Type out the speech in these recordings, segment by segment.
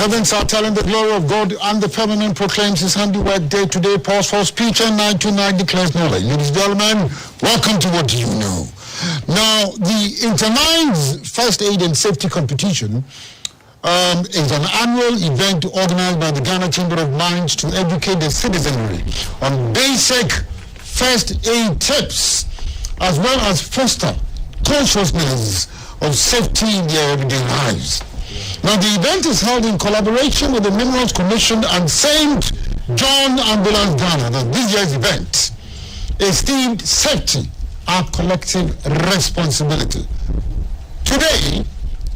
heavens are telling the glory of God, and the firmament proclaims his handiwork. Day to day pours for speech, and night to night declares knowledge. Ladies and gentlemen, welcome to What Do You Know? Now, the Intermines First Aid and Safety Competition is an annual event organized by the Ghana Chamber of Mines to educate the citizenry on basic first aid tips, as well as foster consciousness of safety in their everyday lives. Now, the event is held in collaboration with the Minerals Commission and St. John Ambulance Ghana. Now, this year's event is themed Safety, Our Collective Responsibility. Today,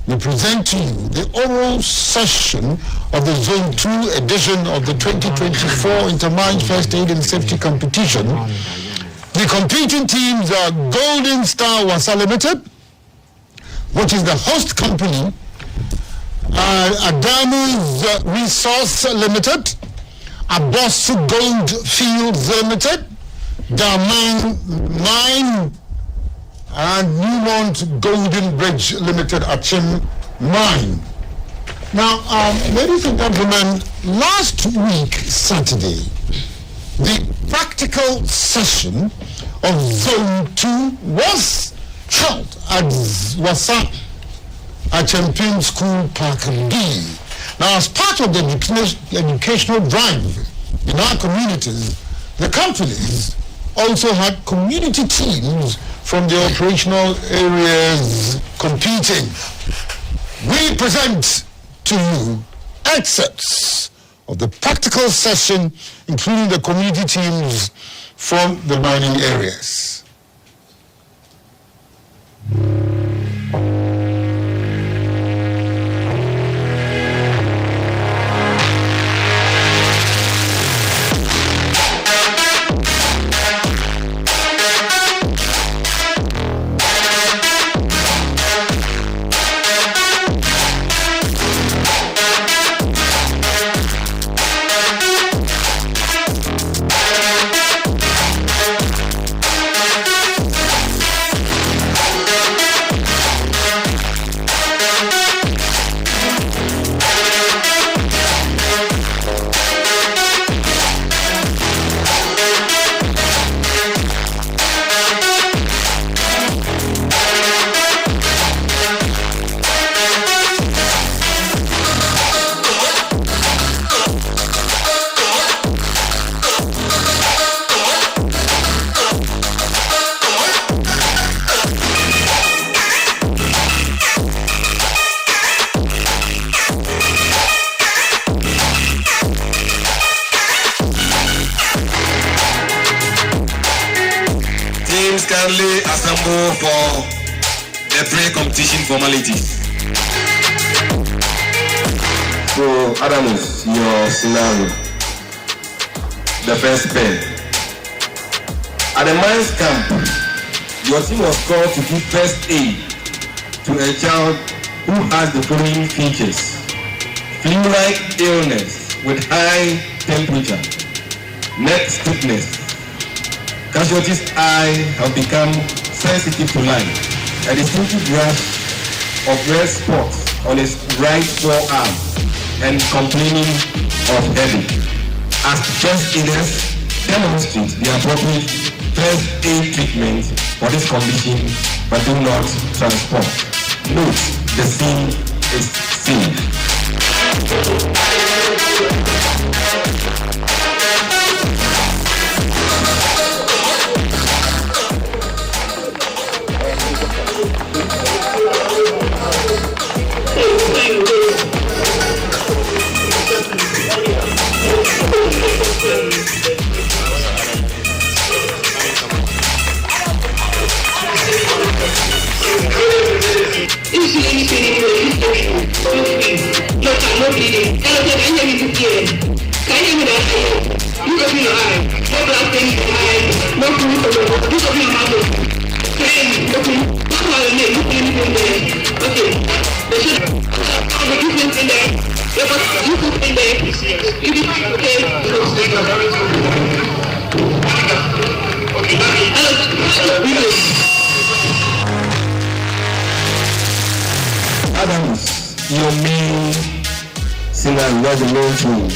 we present to you the oral session of the Zone 2 edition of the 2024 Intermines First Aid and Safety Competition. The competing teams are Golden Star Wasa Limited, which is the host company, Adamu's Resource Limited, Abosu Gold Fields Limited, Daman Mine, and Newmont Golden Bridge Limited, Achim Mine. Now, ladies and gentlemen, last week, Saturday, the practical session of Zone 2 was held at Wasa Champion School Park D. Now, as part of the educational drive in our communities, the companies also had community teams from the operational areas competing. We present to you excerpts of the practical session, including the community teams from the mining areas. Kindly assemble for the pre-competition formalities. So, Adamus, your scenario. The first pen. At the mines camp, your team was called to give first aid to a child who has the following features: flu-like illness with high temperature, neck stiffness. Casualty's eye have become sensitive to light. A distinctive rash of red spots on his right forearm and complaining of headache. As chest illness demonstrates the appropriate first aid treatment for this condition, but do not transport. Note, the scene is safe. Adams, your main Sinan, that's the main thing.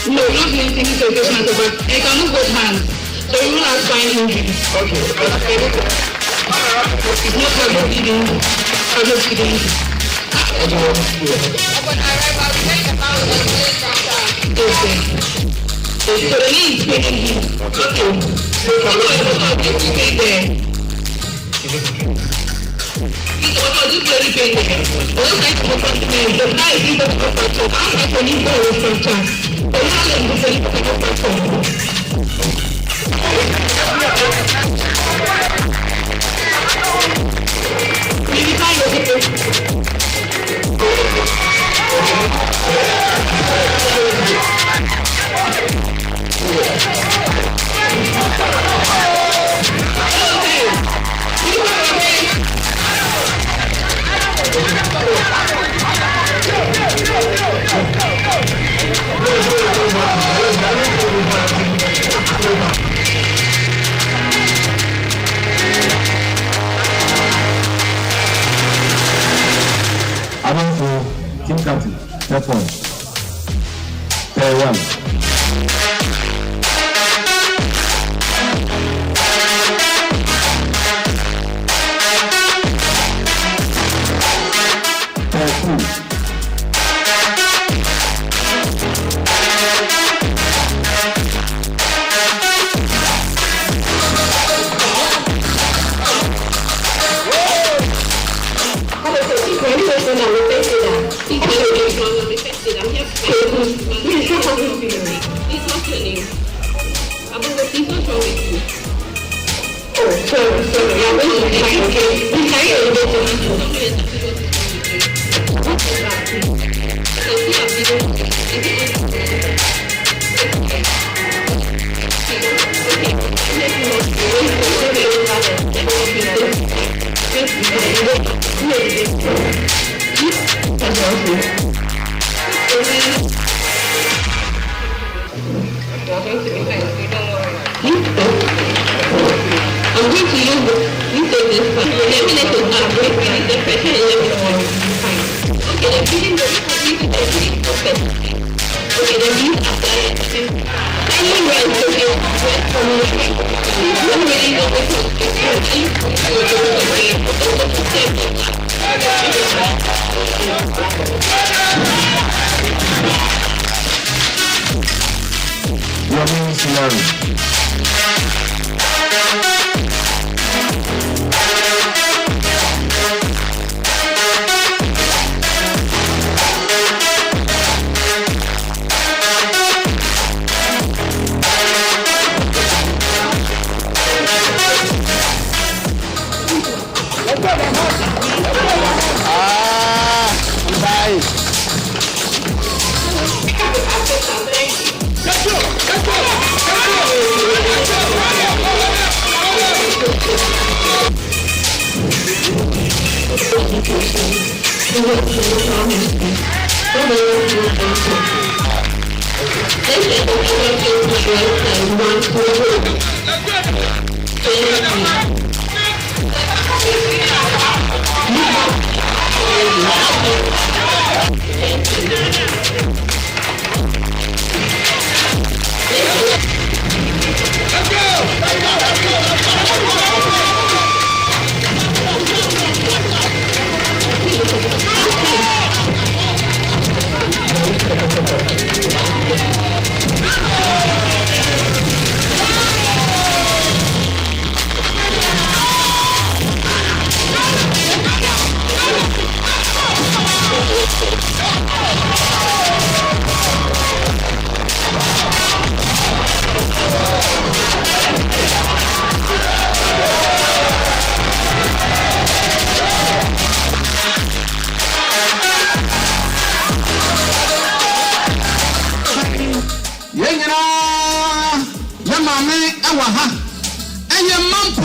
No, not doing things to patient, but I cannot go hands. So you will have spine injury. Okay. It's not public feeding. Public feeding. Upon arrival, we take about the okay. So the knee is paining him. Okay. So you pay there. It's also very painful. All kinds of continents, the night is a structure. How much you need for a structure? So how long is the structure? Team captain, step on. Pair one. Pair two.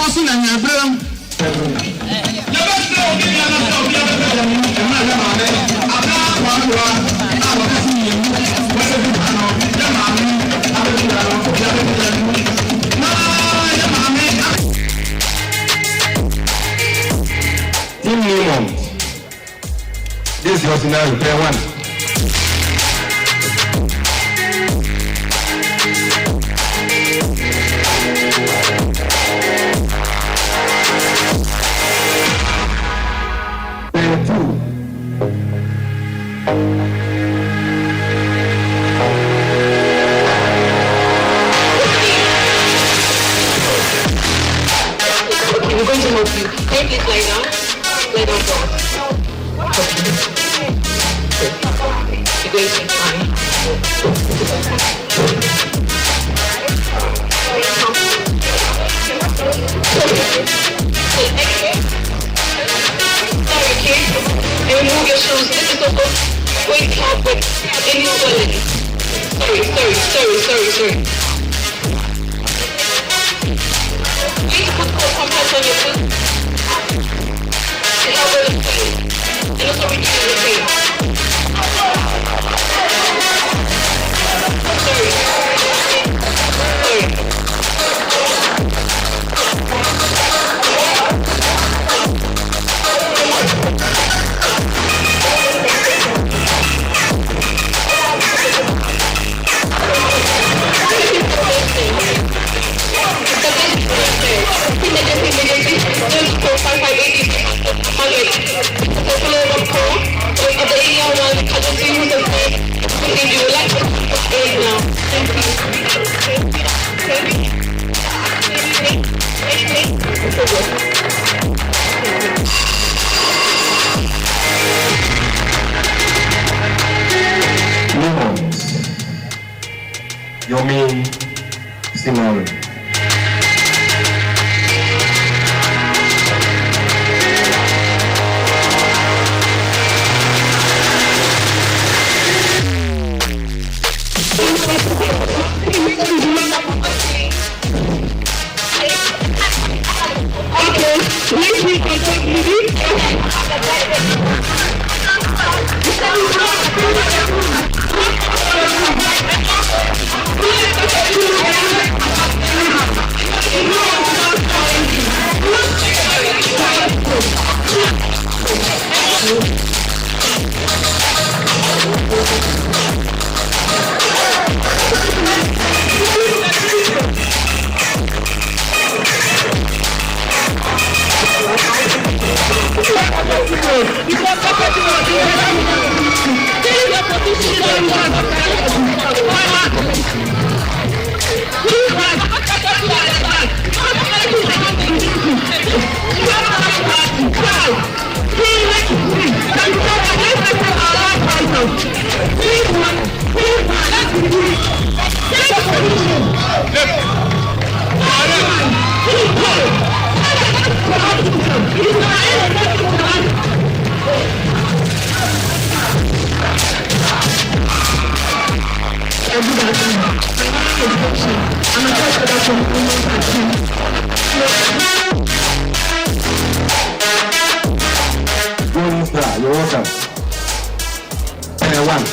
Apostle and Abraham. Team Newmont. This is your scenario, player one. Player two. We're going to help you. Can you please lie down? Lie down for us. You're going to be fine. Sorry, kid. And remove your shoes. This is also going to help with any swelling. Sorry. You need to put cold compress on your foot to help with the pain and also reduce the pain. Sorry. Your main scenario. You're welcome. Player one.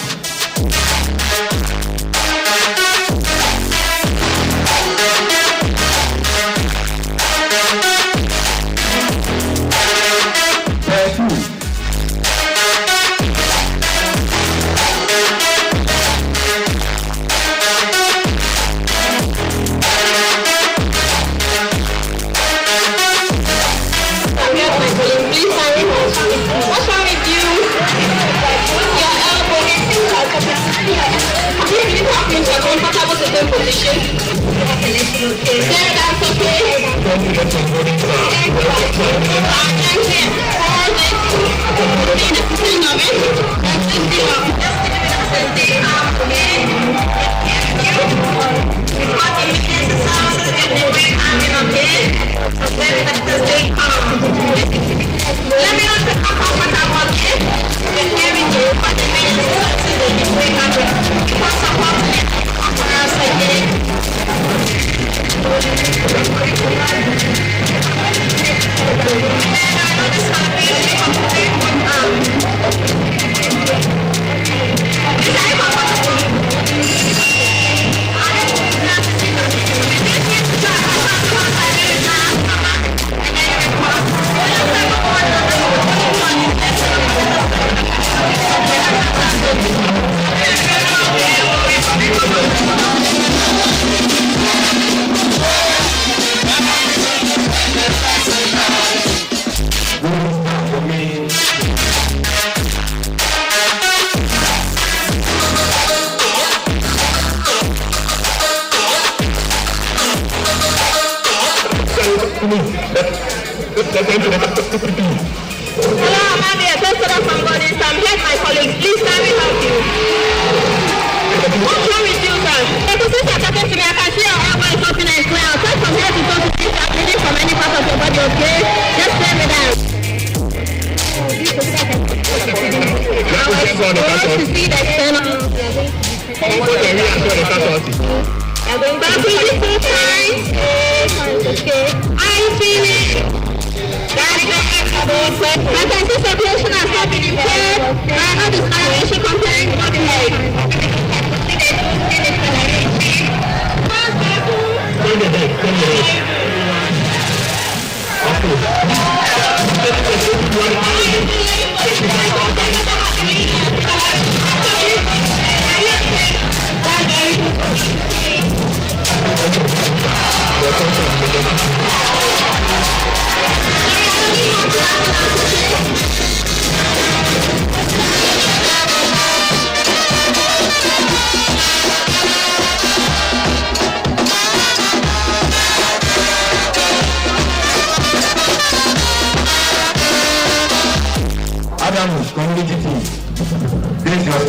Player two. What's wrong with you? Your elbow. You have into a comfortable sitting position. Then that's okay. Hold it. Think of it. Let me not talk about what I want to hearing you, but the main is what's about it? Here's my colleague. Please let me help you. What's wrong with you, sir? Since you're talking to me, I can see your elbow is open and clear. I'll take from here to go to this. I'm bleeding from any part of your body, okay? Just lay me down. I was supposed to see the external. I'm going back to you 2 times. Okay. Are you feeling? That's it. My sense circulation has not been impaired. I know discoloration comparing body height. Adams community team. This was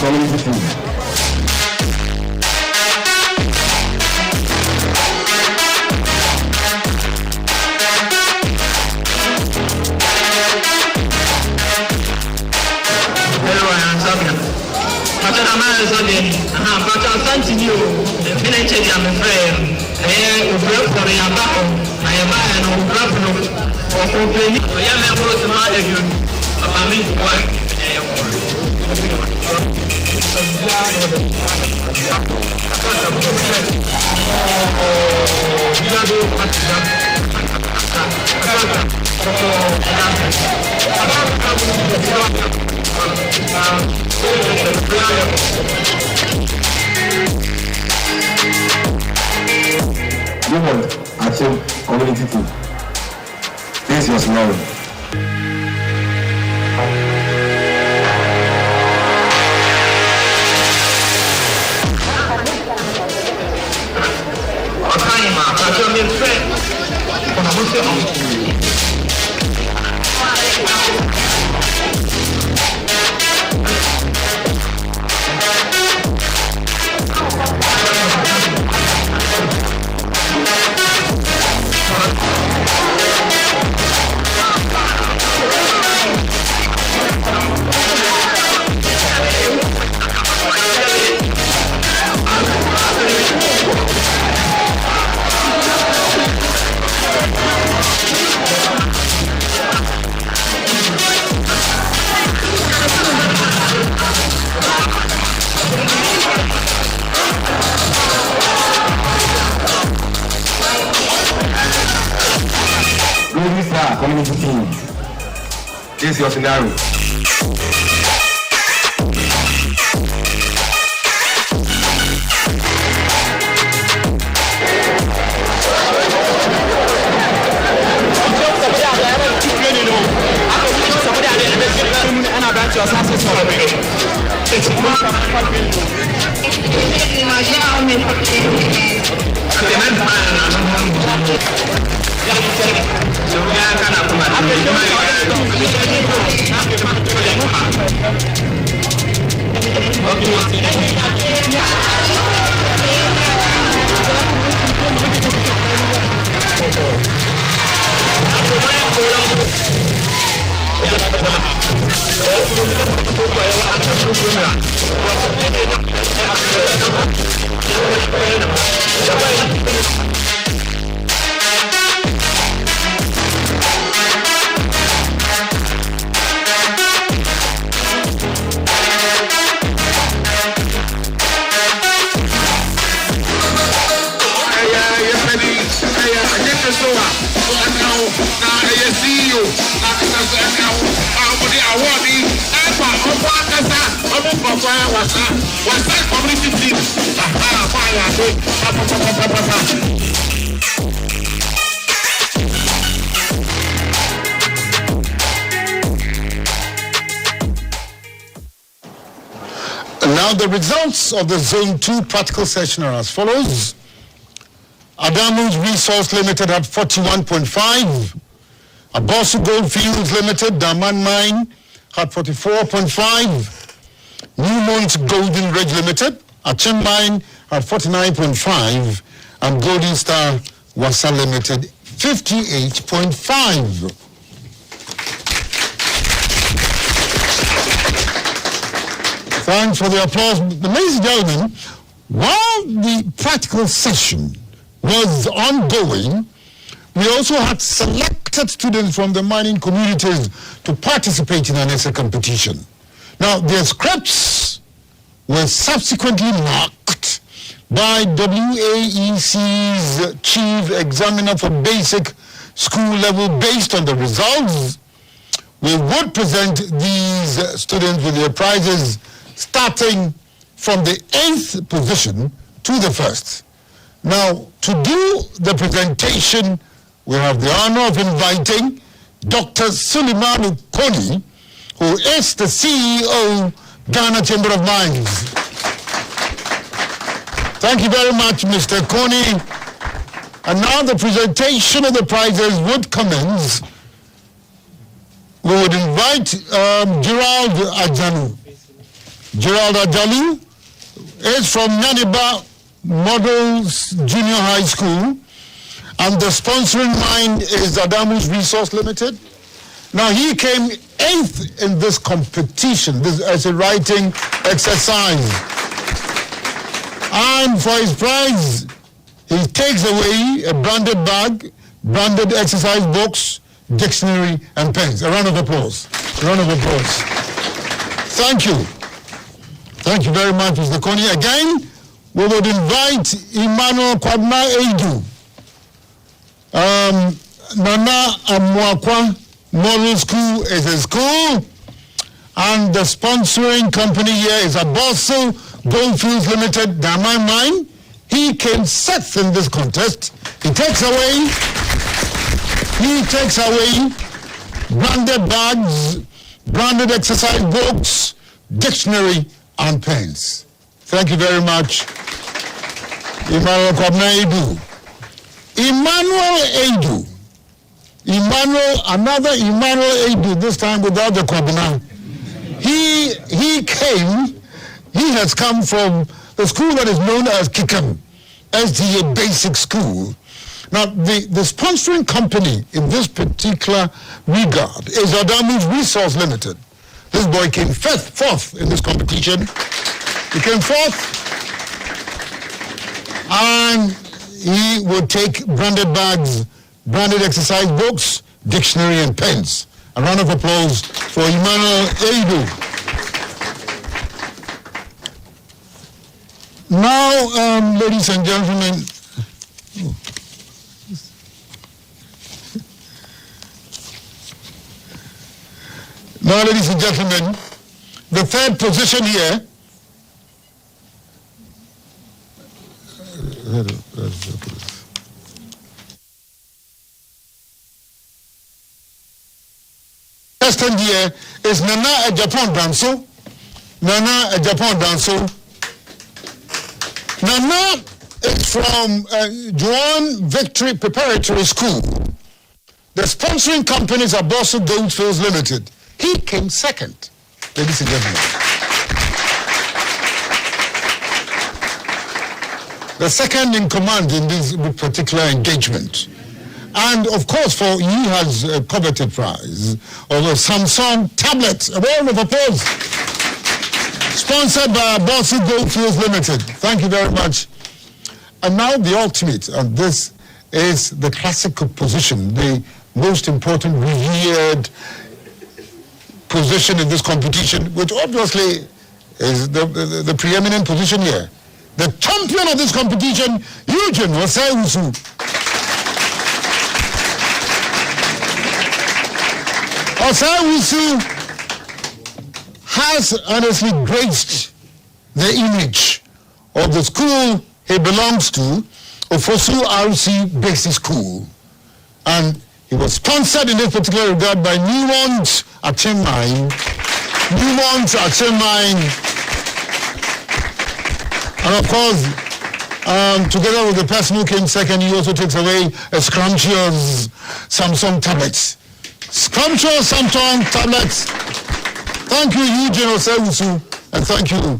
community team. Women achieve community team. This was Lauren. Community team. This is your scenario. Okay. Now the results of the Zone 2 practical session are as follows. Adamu's Resource Limited had 41.5. Abosu Goldfields Limited, Daman Mine, had 44.5. Newmont Golden Ridge Limited, Achim Mine, had 49.5. And Golden Star Wasa Limited, 58.5. Thanks for the applause. Ladies and gentlemen, while the practical session was ongoing, we also had selected students from the mining communities to participate in an essay competition. Now, their scripts were subsequently marked by WAEC's chief examiner for basic school level. Based on the results, we would present these students with their prizes starting from the 8th position to the 1st. Now, to do the presentation, we have the honor of inviting Dr. Suleiman Kony, who is the CEO, Ghana Chamber of Mines. Thank you very much, Mr. Kony. And now the presentation of the prizes would commence. We would invite Gerald Ajalu. Gerald Ajalu is from Naniba Models Junior High School, and the sponsoring mine is Adamu's Resource Limited. Now, he came 8th in this competition, this as a writing exercise. And for his prize, he takes away a branded bag, branded exercise books, dictionary, and pens. A round of applause. A round of applause. Thank you. Thank you very much, Mr. Kony. Again, we would invite Emmanuel Kwabna Edu. Nana Amwakwa Model School is a school, and the sponsoring company here is Abosu Goldfields Limited, Daman Mine. He came 6th in this contest. He takes away branded bags, branded exercise books, dictionary, and pens. Thank you very much, Emmanuel Kwabna Edu. Another Emmanuel Edu, this time without the Kwabna. He has come from the school that is known as Kikem, SDA Basic School. Now, the sponsoring company in this particular regard is Adamu's Resource Limited. This boy came 4th in this competition. He came 4th, and he would take branded bags, branded exercise books, dictionary, and pens. A round of applause for Emmanuel Edu. Now, ladies and gentlemen, the 3rd position here contestant here is Nana Ejapon Danso. Nana is from Juan Victory Preparatory School. The sponsoring company is Abosu Goldfields Limited. He came 2nd, ladies and gentlemen. The 2nd in command in this particular engagement. And of course, for you has a coveted prize of a Samsung tablet. A round of applause. Sponsored by Bossy Goldfields Limited. Thank you very much. And now the ultimate, and this is the classical position, the most important, revered position in this competition, which obviously is the preeminent position here. The champion of this competition, Eugene Osei-Owusu. Osei-Owusu has honestly graced the image of the school he belongs to, Ofosu RC Basic School. And he was sponsored in this particular regard by Newmont Achimine. Newmont Achimine. And of course, together with the person who came second, he also takes away a scrumptious Samsung tablets. Scrumptious Samsung tablets. Thank you, Eugene Osei-Owusu, and thank you,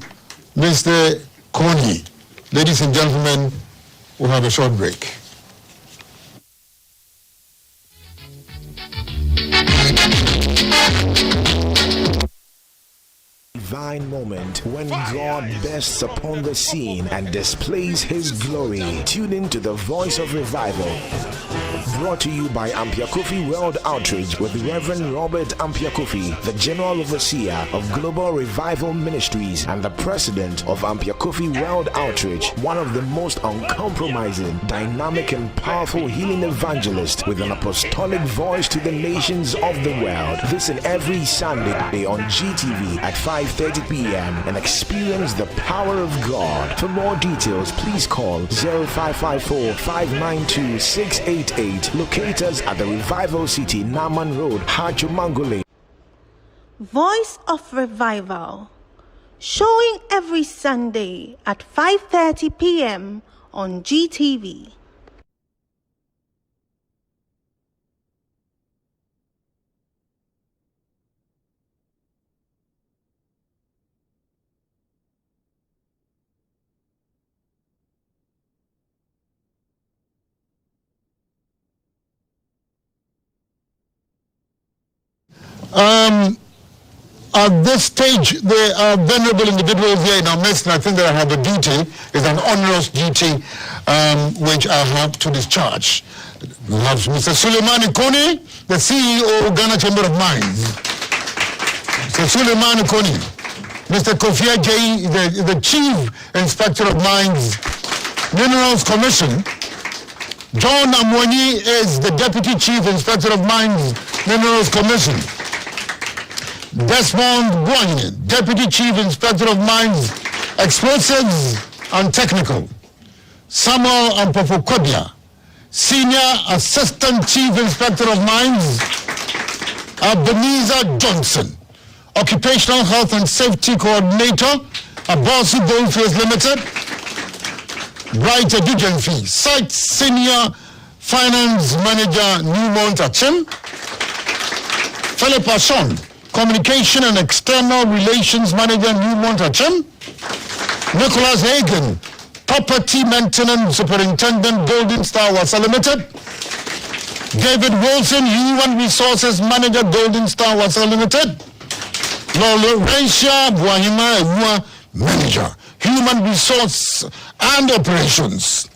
Mr. Kony. Ladies and gentlemen, we'll have a short break. Divine moment when God bursts upon the scene and displays His glory. Tune in to the Voice of Revival. Brought to you by Ampiakofi World Outreach with Reverend Robert Ampiakofi, the General Overseer of Global Revival Ministries and the President of Ampiakofi World Outreach, one of the most uncompromising, dynamic and powerful healing evangelists with an apostolic voice to the nations of the world. Listen every Sunday on GTV at 5:30 p.m. and experience the power of God. For more details, please call 0554 592 688. Locate us at the Revival City, Naman Road, Hajo Mangole. Voice of Revival, showing every Sunday at 5:30 p.m. on GTV. At this stage, they are venerable individuals here in our midst, and I think that I have a duty, it's an onerous duty, which I have to discharge. We have Mr. Suleiman Kony, the CEO of Ghana Chamber of Mines. Mr. Suleiman Kony. Mr. Kofi Ajayi, the Chief Inspector of Mines, Minerals Commission. John Amwani is the Deputy Chief Inspector of Mines, Minerals Commission. Desmond Boyne, Deputy Chief Inspector of Mines, Explosives and Technical. Samuel Ampofokodia, Senior Assistant Chief Inspector of Mines. Ebenezer Johnson, Occupational Health and Safety Coordinator, Bossy Goldfields Limited. Bright Edugenfi, Site Senior Finance Manager, Newmont Achim. Philip Ashon, Communication and External Relations Manager, Newmont Achim. Nicholas Hagen, Property Maintenance Superintendent, Golden Star Wasa Limited. David Wilson, Human Resources Manager, Golden Star Wasa Limited. Laurentia Buahima Ewa, Manager, Human Resource and Operations.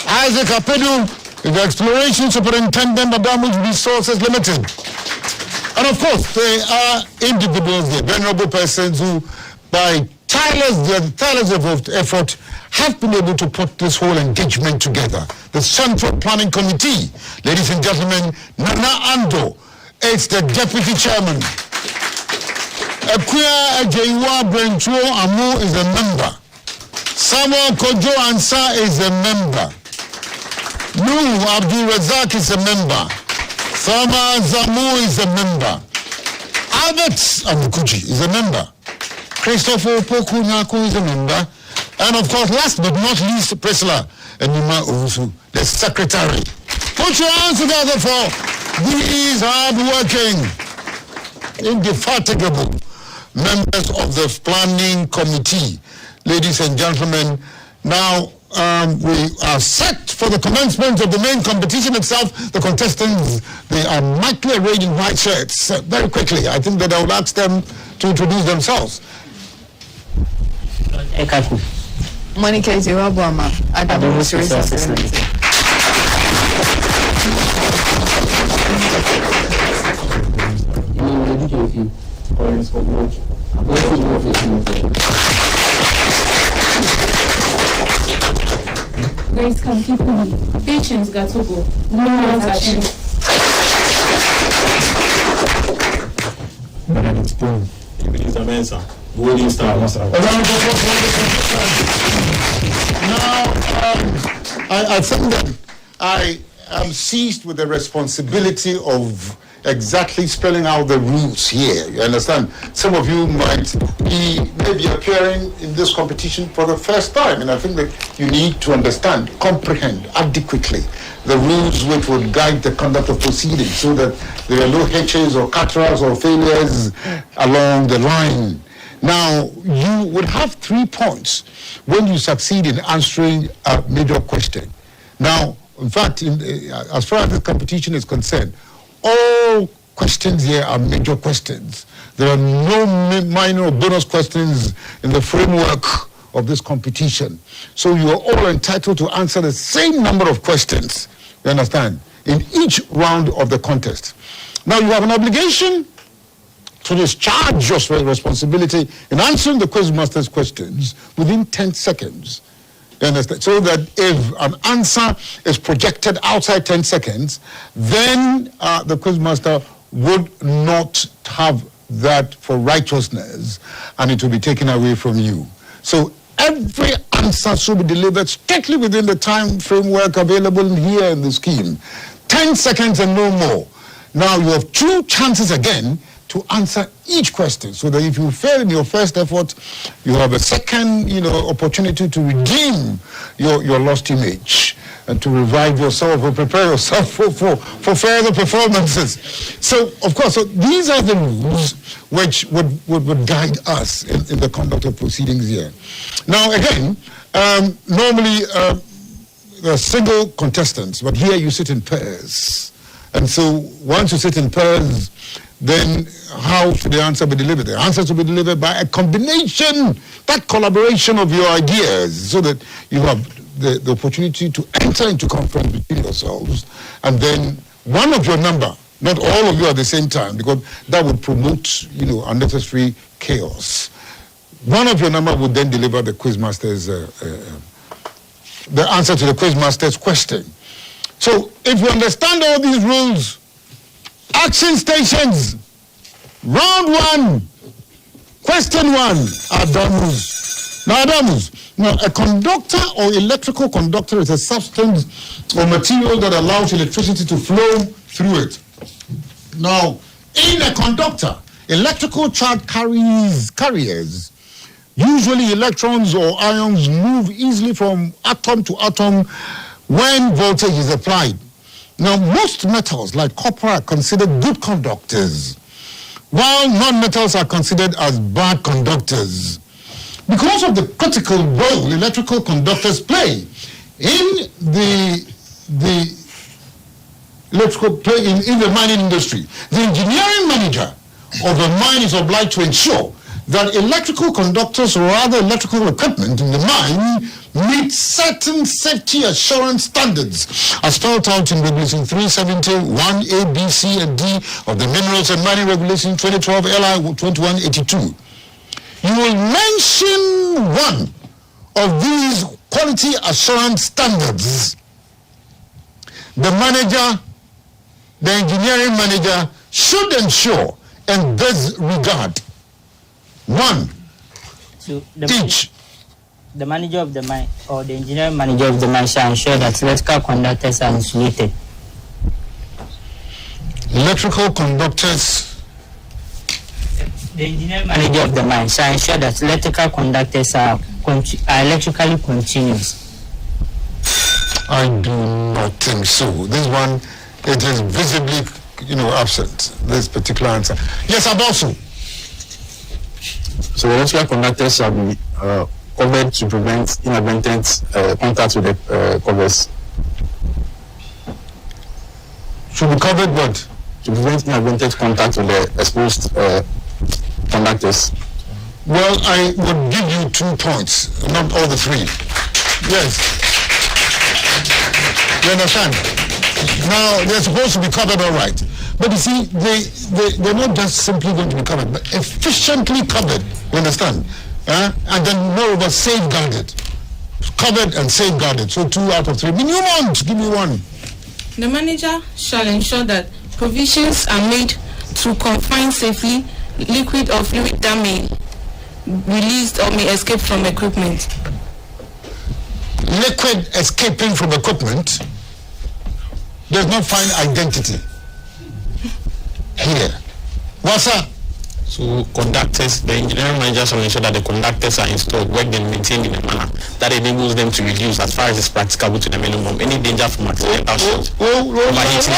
Isaac Apedu, the Exploration Superintendent, Adamus Resources Limited. And of course, they are individuals, they're venerable persons who, by tireless effort, have been able to put this whole engagement together. The Central Planning Committee, ladies and gentlemen, Nana Ando is the Deputy Chairman. Ekuya Ajayiwa Brentuo Amu is a member. Samuel Kojo Ansa is a member. Nuh Abdul Razak is a member. Sama Zamu is a member. Albert Amukuji is a member. Christopher Poku Naku is a member. And of course, last but not least, Priscilla Enima Owusu, the secretary. Put your hands together for these hard-working, indefatigable members of the planning committee. Ladies and gentlemen, now we are set for the commencement of the main competition itself. The contestants, they are mightily arrayed in white shirts. Very quickly, I think that I would ask them to introduce themselves. Ekaku. Monica Jiwabuama, Adam Resources Limited. Grace can keep on. Patience got to go. No one's action. Golden Star. Now, I think that I am seized with the responsibility of exactly spelling out the rules here. You understand? Some of you might be maybe appearing in this competition for the first time, and I think that you need to understand, comprehend adequately the rules which would guide the conduct of proceedings so that there are no hitches or cataracts or failures along the line. Now, you would have 3 points when you succeed in answering a major question. Now, in fact, as far as the competition is concerned, all questions here are major questions. There are no minor or bonus questions in the framework of this competition. So you are all entitled to answer the same number of questions, you understand, in each round of the contest. Now, you have an obligation to discharge your responsibility in answering the quizmaster's questions within 10 seconds. You understand? So that if an answer is projected outside 10 seconds, then the quizmaster would not have that for righteousness and it will be taken away from you. So every answer should be delivered strictly within the time framework available here in the scheme. 10 seconds and no more. Now you have 2 chances again to answer each question, so that if you fail in your first effort, you have a second, opportunity to redeem your lost image and to revive yourself or prepare yourself for further performances. So, of course, these are the rules which would guide us in the conduct of proceedings here. Now, again, normally there are single contestants, but here you sit in pairs. And so once you sit in pairs, then how should the answer be delivered? The answer should be delivered by a combination, that collaboration of your ideas, so that you have the opportunity to enter into conference between yourselves, and then one of your number, not all of you at the same time, because that would promote, unnecessary chaos. One of your number would then deliver the quizmaster's, the answer to the quizmaster's question. So if you understand all these rules, action stations, round 1, question 1, Adamus. Now, Adamus, a conductor or electrical conductor is a substance or material that allows electricity to flow through it. Now, in a conductor, electrical charge carriers, usually electrons or ions, move easily from atom to atom when voltage is applied. Now, most metals like copper are considered good conductors, while non-metals are considered as bad conductors. Because of the critical role electrical conductors play in the mining industry, the engineering manager of a mine is obliged to ensure that electrical conductors or other electrical equipment in the mine meet certain safety assurance standards as spelled out in Regulation 370, 1A, B, C, and D of the Minerals and Mining Regulation 2012 LI 2182. You will mention one of these quality assurance standards. The manager, the engineering manager, should ensure in this regard. 1. So the manager of the mine or the engineering manager of the mine shall ensure that electrical conductors are insulated. Electrical conductors. The engineering manager of the mine shall ensure that electrical conductors are electrically continuous. I do not think so. This one, it is visibly, absent. This particular answer. Yes, Abosu. So the electrical conductors shall be covered to prevent inadvertent contact with the covers. Should be covered what? To prevent inadvertent contact with the exposed conductors. Well, I would give you 2 points, not all the 3. Yes. You understand? Now, they're supposed to be covered all right. But you see, they're not just simply going to be covered, but efficiently covered. You understand? And then moreover, safeguarded. Covered and safeguarded. So 2 out of 3. Minimum, give me 1. The manager shall ensure that provisions are made to confine safely liquid or fluid that may released or may escape from equipment. Liquid escaping from equipment does not find identity here. What's up? So conductors, the engineering manager shall ensure that the conductors are installed, worked and maintained in a manner that enables them to reduce, as far as is practicable, to the minimum any danger from accidental short overheating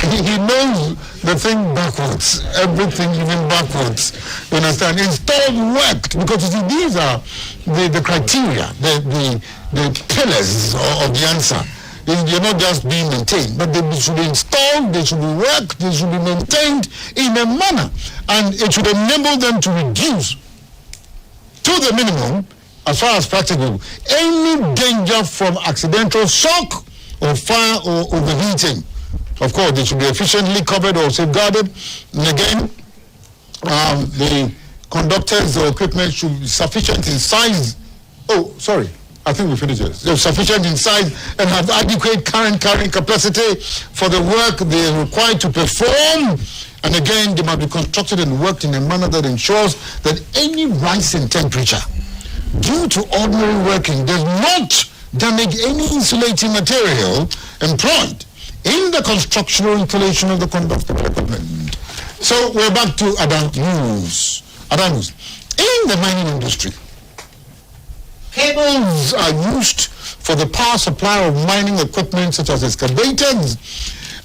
He knows the thing backwards, everything even backwards. You understand? Installed, worked, because you see, these are the criteria, the pillars of the answer. They're not just being maintained, but they should be installed, they should be worked, they should be maintained in a manner, and it should enable them to reduce to the minimum, as far as practical, any danger from accidental shock or fire or overheating. Of course, they should be efficiently covered or safeguarded. And again, the conductors or equipment should be sufficient in size. Oh, sorry. I think we finished it. They're sufficient in size and have adequate current carrying capacity for the work they are required to perform. And again, they must be constructed and worked in a manner that ensures that any rise in temperature due to ordinary working does not damage any insulating material employed in the construction or installation of the conductor equipment. So we're back to Adamus. In the mining industry, cables are used for the power supply of mining equipment such as excavators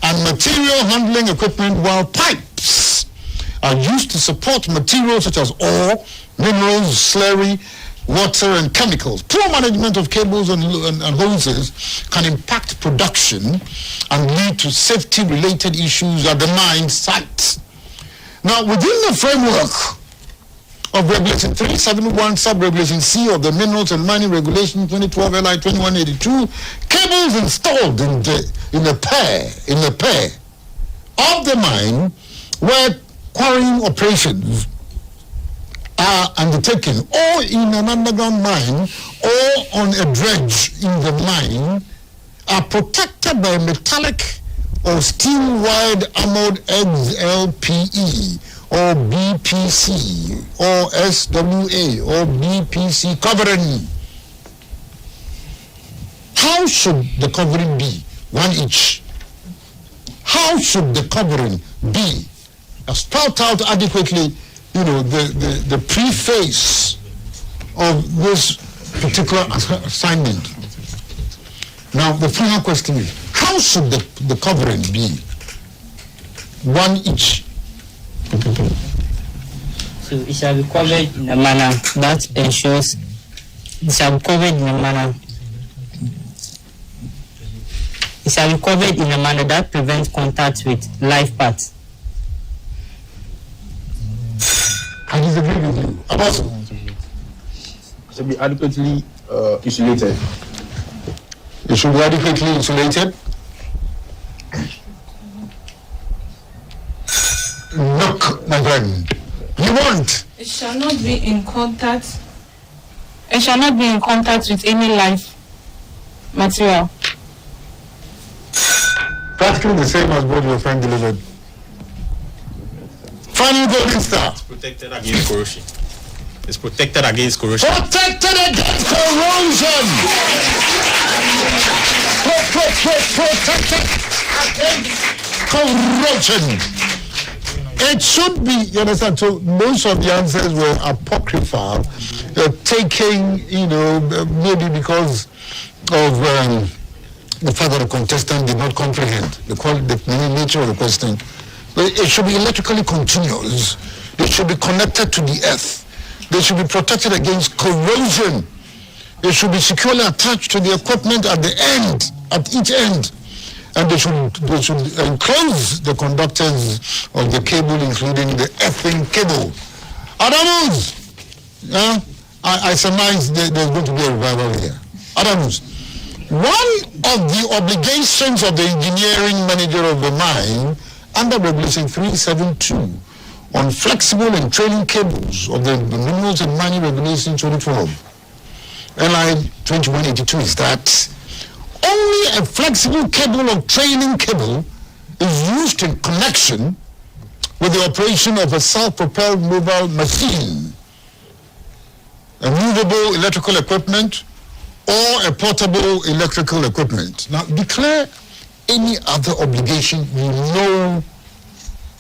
and material handling equipment, while pipes are used to support materials such as ore, minerals, slurry, water and chemicals. Poor management of cables and hoses can impact production and lead to safety-related issues at the mine sites. Now, within the framework of Regulation 371, Sub-Regulation C of the Minerals and Mining Regulation 2012 LI 2182, cables installed in the pair of the mine where quarrying operations are undertaken, or in an underground mine, or on a dredge in the mine, are protected by metallic or steel-wired armored eggs LPE or BPC or SWA or BPC covering. How should the covering be? 1 each. How should the covering be? Spelled out adequately, you know, the preface of this particular assignment. Now, the final question is, how should the covering be? 1 each. So it shall be covered in a manner that ensures it shall be covered in a manner. It shall be covered in a manner that prevents contact with live parts. I disagree with you. Apostle. It should be adequately insulated. It should be adequately insulated. Look, my friend, you want? It shall not be in contact. It shall not be in contact with any live material. Practically the same as what your friend delivered. Final golden star. It's protected against corrosion. It's protected against corrosion. Protected against corrosion. Protected against corrosion. It should be, you understand, so most of the answers were apocryphal, taking, you know, maybe because of the fact that the contestant did not comprehend the nature of the question. But it should be electrically continuous. It should be connected to the earth. They should be protected against corrosion. It should be securely attached to the equipment at the end, at each end. and they should enclose the conductors of the cable, including the earthing cable. Adamus, I surmise there's going to be a revival here. Adamus, one of the obligations of the engineering manager of the mine under Regulation 372 on flexible and trailing cables of the Minerals and Mining Regulation 2012, LI 2182, is that only a flexible cable or trailing cable is used in connection with the operation of a self-propelled mobile machine, a movable electrical equipment, or a portable electrical equipment. Now, declare any other obligation you know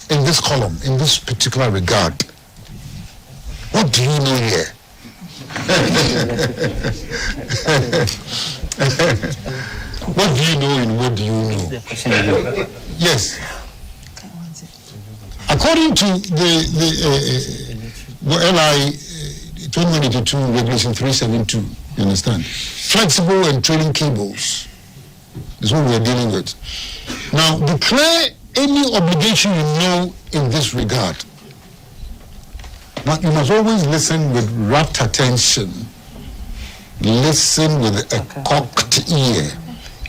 in this column, in this particular regard. What do you know here? What do you know and what do you know? Yes. According to the LI 2182 Regulation 372, you understand? Flexible and trailing cables is what we're dealing with. Now, declare any obligation you know in this regard. Now, you must always listen with rapt attention. Listen with a cocked ear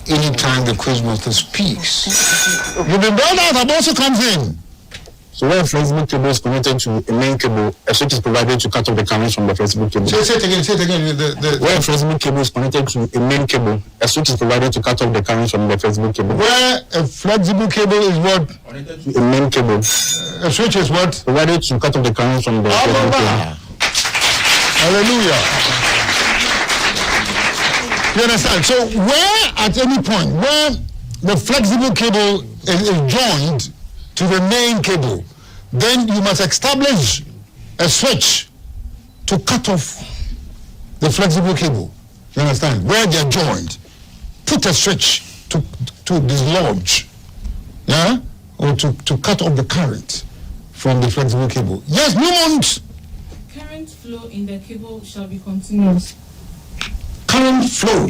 anytime the quizmaster speaks. You've been brought out, but also comes in. So where a flexible cable is connected to a main cable, a switch is provided to cut off the current from the flexible cable. Say it again. Where a flexible cable is connected to a main cable, a switch is provided to cut off the current from the flexible cable. Where a flexible cable is what? A main cable. A switch is what? Provided to cut off the current from the flexible cable. Hallelujah. You understand? So where at any point, where the flexible cable is joined to the main cable, then you must establish a switch to cut off the flexible cable. You understand? Where they are joined, put a switch to dislodge, or to cut off the current from the flexible cable. Yes, Newmont. Current flow in the cable shall be continuous. Current flow.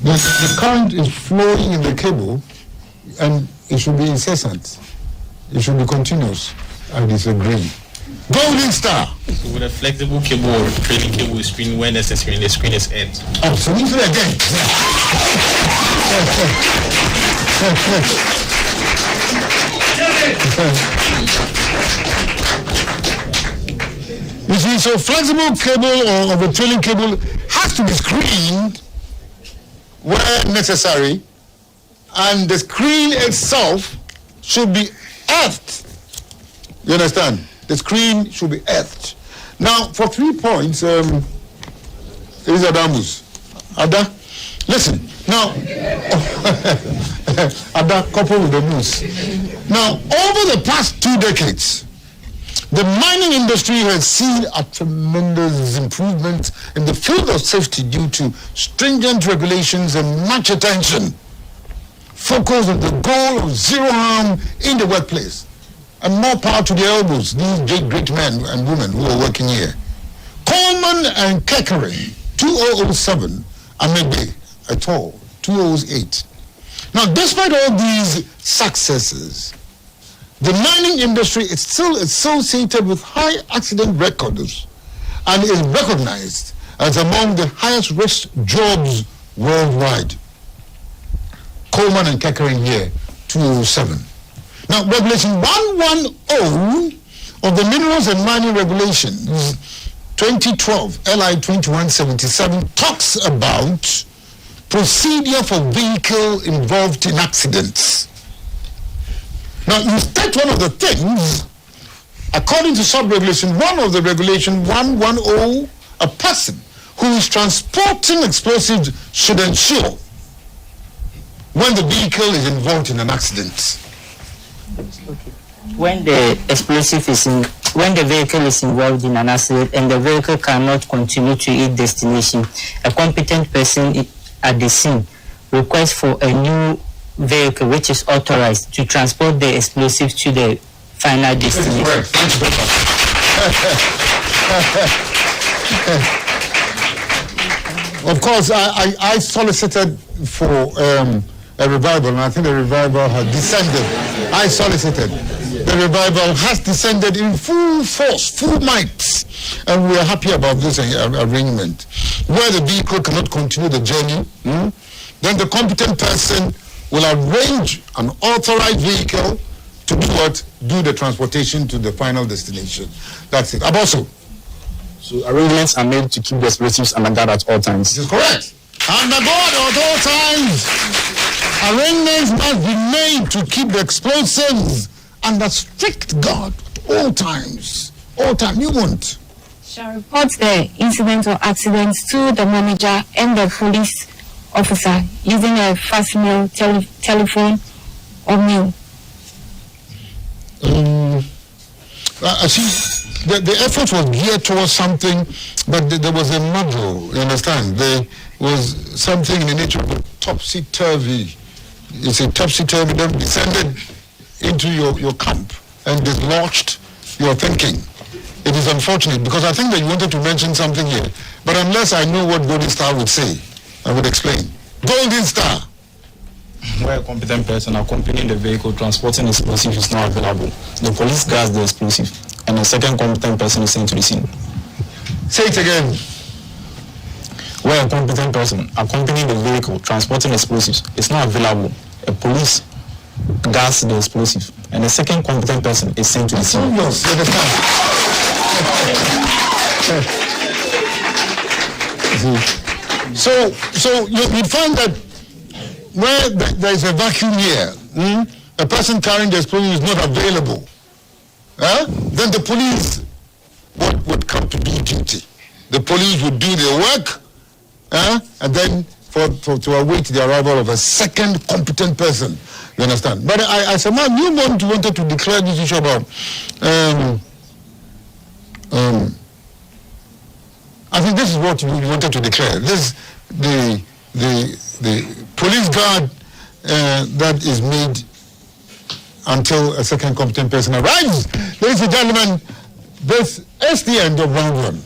The current is flowing in the cable, and it should be incessant. It should be continuous. I disagree. Golden Star. So with a flexible cable or trailing cable screen, when necessary, the screen is earthed. Absolutely again. You see, so flexible cable or the trailing cable has to be screened where necessary, and the screen itself should be earthed. You understand? The screen should be earthed. Now, for 3 points, is Adamus. Ada, listen. Now, Ada, couple with the news. Now, over the past 2 decades, the mining industry has seen a tremendous improvement in the field of safety due to stringent regulations and much attention focused on the goal of zero harm in the workplace. And more power to the elbows, these great men and women who are working here. Coleman and Keckering, 2007, Amebe et al., 2008. Now, despite all these successes, the mining industry is still associated with high accident records and is recognized as among the highest risk jobs worldwide. Coleman and Keckering here, 2007. Now, Regulation 110 of the Minerals and Mining Regulations 2012, LI 2177, talks about procedure for vehicle involved in accidents. Now, you state one of the things, according to sub-regulation 1 of the regulation 110, a person who is transporting explosives should ensure when the vehicle is involved in an accident. When the vehicle is involved in an accident and the vehicle cannot continue to its destination, a competent person at the scene requests for a new vehicle which is authorized to transport the explosives to the final destination. of course, I solicited for a revival, and I think the revival has descended. I solicited. The revival has descended in full force, full might, and we are happy about this arrangement. Where the vehicle cannot continue the journey, then the competent person will arrange an authorized vehicle to do what? Do the transportation to the final destination. That's it. Abosu. So arrangements are made to keep the explosives under guard at all times. This is correct. Under guard at all times. Arrangements must be made to keep the explosives under strict guard at all times. All time. You won't. Shall report the incident or accidents to the manager and the police officer using a fast mail, telephone, or mail. I see. The effort was geared towards something, but there was a muddle. You understand? There was something in the nature of a topsy-turvy. It's a topsy-turvy that descended into your camp and dislodged your thinking. It is unfortunate because I think that you wanted to mention something here, but unless I know what Golden Star would say, I would explain. Golden Star. Where a competent person accompanying the vehicle transporting explosive is not available, the police guards the explosive, and a second competent person is sent to the scene. Say it again. Where a competent person accompanying the vehicle transporting explosives is not available, a police guards the explosive, and a second competent person is sent to the scene. Yes, you understand. So you find that where there is a vacuum here, a person carrying the explosive is not available. Then the police would come to do duty. The police would do their work, and then to await the arrival of a second competent person. You understand? But I said, man, you wanted to declare this issue about. I think this is what you wanted to declare. This the police guard that is made until a second competent person arrives. Ladies and gentlemen, this is the end of round one.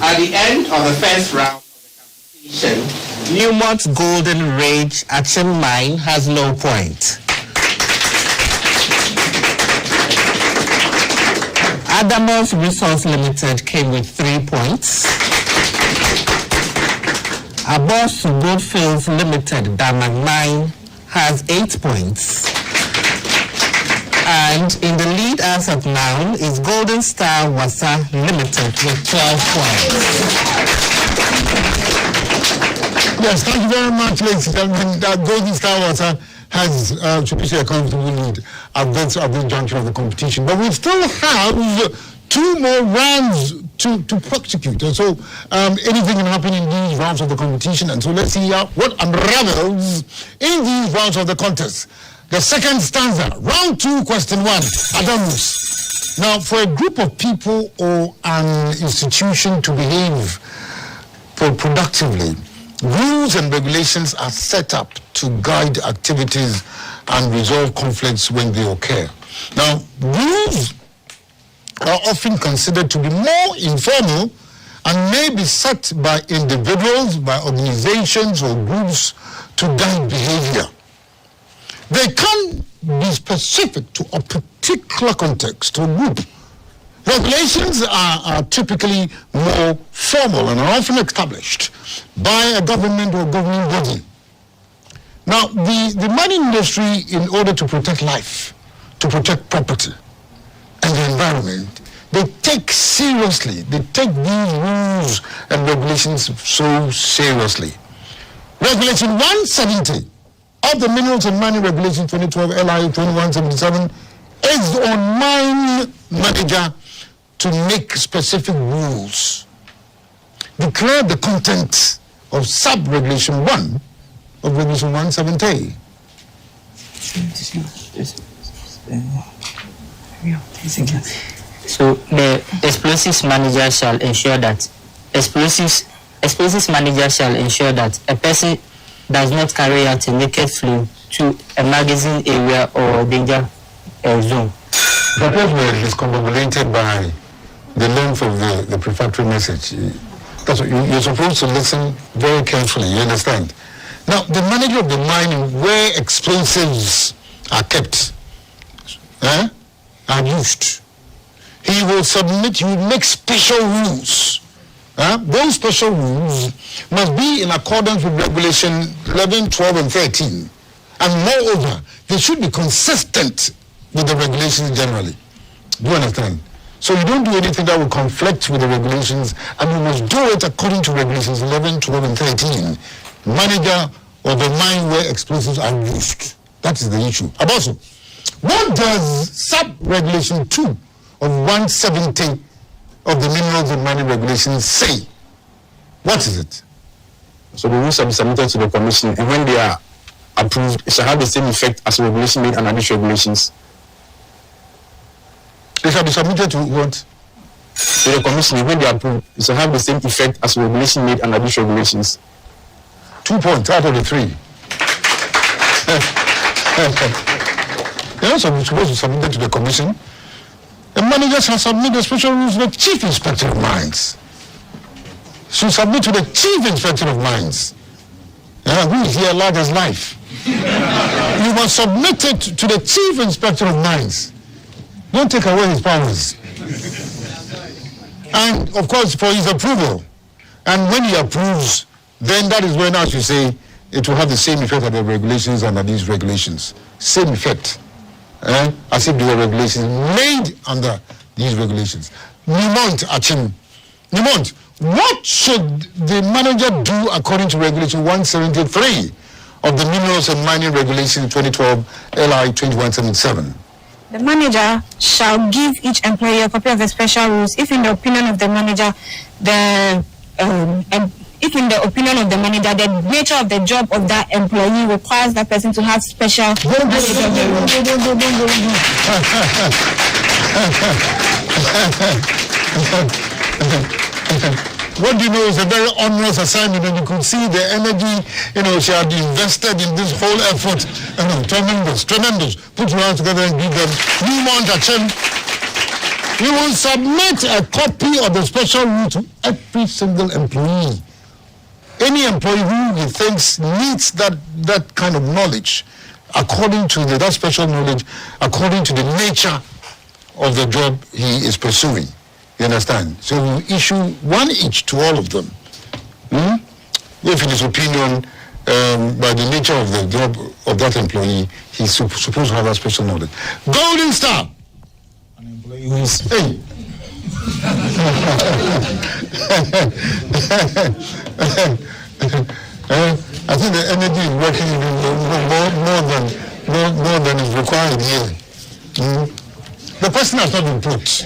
At the end of the first round of the competition, Newmont's Golden Ridge Action Mine has no point. Adamos Resource Limited came with 3 points. Abosu Goldfields Limited, Damang Mine, has 8 points. And in the lead as of now is Golden Star Wasa Limited with 12 points. Yes, thank you very much, ladies and gentlemen. Golden Star Wasa has, should we say, a comfortable lead at this juncture of the competition. But we still have 2 more rounds to prosecute. And so anything can happen in these rounds of the competition. And so let's see what unravels in these rounds of the contest. The second stanza, round 2, question 1, Adamus. Now, for a group of people or an institution to behave productively, rules and regulations are set up to guide activities and resolve conflicts when they occur. Now, rules are often considered to be more informal and may be set by individuals, by organizations or groups to guide behavior. They can be specific to a particular context or group. Regulations are typically more formal and are often established by a government or governing body. Now, the mining industry, in order to protect life, to protect property and the environment, they take these rules and regulations so seriously. Regulation 170 of the Minerals and Mining Regulation 2012 LI 2177 is on mine manager to make specific rules. Declare the content of sub-regulation 1 of Regulation 170. So the explosives manager shall ensure that explosives manager shall ensure that a person does not carry out a naked flow to a magazine area or danger zone. The word is discombobulated by the length of the prefatory message. That's what you're supposed to listen very carefully, you understand? Now, the manager of the mine where explosives are kept, are used, he will make special rules. Those special rules must be in accordance with Regulation 11, 12, and 13. And moreover, they should be consistent with the regulations generally. Do you understand? So you don't do anything that will conflict with the regulations, and you must do it according to Regulations 11, 12, and 13. Manager of the mine where explosives are used. That is the issue. Also, what does sub-regulation 2 of 170 of the Minerals and Mining Regulations say? What is it? So the rules shall be submitted to the Commission, and when they are approved, it shall have the same effect as the regulation made under these regulations. They shall be submitted to what? To the Commission, when they are approved, it shall have the same effect as the regulation made under these regulations. 2 points out of the 3. They're also supposed to submit it to the Commission. The manager shall submit the special rules to the Chief Inspector of Mines. Should submit to the Chief Inspector of Mines. Who is here large as life? You must submit it to the Chief Inspector of Mines. Don't take away his powers. And of course, for his approval. And when he approves, then that is when, as you say, it will have the same effect as the regulations under these regulations. Same effect. As if they were regulations made under these regulations. Newmont Achim. Newmont, what should the manager do according to Regulation 173 of the Minerals and Mining Regulation 2012 LI 2177? The manager shall give each employee a copy of the special rules if in the opinion of the manager the nature of the job of that employee requires that person to have special What do you know is a very onerous assignment, and you could see the energy, she had invested in this whole effort. Tremendous. Put your hands together and give them Newmont Achim. You will submit a copy of the special rule to every single employee. Any employee who he thinks needs that kind of knowledge, according to that special knowledge, according to the nature of the job he is pursuing. You understand? So we issue one each to all of them. If in his opinion, by the nature of the job of that employee, he's supposed to have a special knowledge. Golden Star. An employee who is... Hey. I think the energy is working more than is required here. The question has not been put.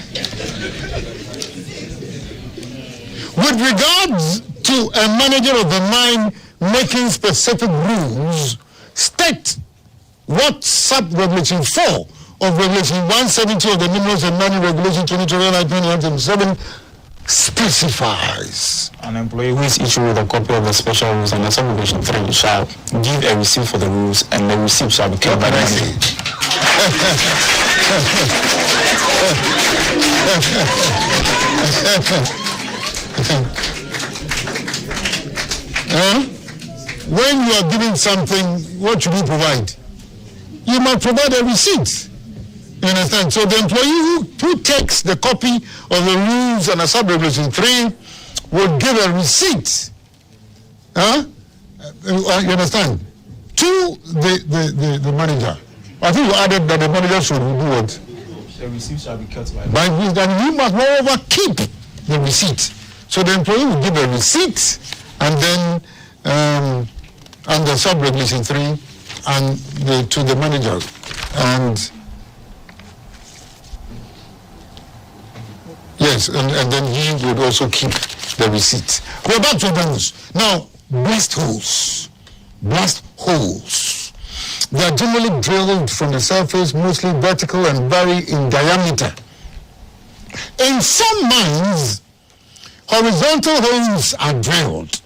With regards to a manager of the mine making specific rules, state what sub-regulation 4 of Regulation 170 of the Minerals and Mining Regulation 2021 specifies. An employee who is issued with a copy of the special rules and the sub-regulation 3 shall give a receipt for the rules, and the receipt shall be kept by the manager. When you are giving something, what should you provide? You must provide a receipt. You understand? So the employee who takes the copy of the rules and a sub-regulation 3 will give a receipt. You understand? To the manager. I think you added that the manager should do what? The receipt shall be kept by and you must moreover keep the receipt. So the employee will give a receipt and then and the sub-regulation 3 and to the manager. And yes, and then he would also keep the receipt. We're back to the news. Now, blast holes. Blast holes. They are generally drilled from the surface, mostly vertical and vary in diameter. In some mines, horizontal holes are drilled.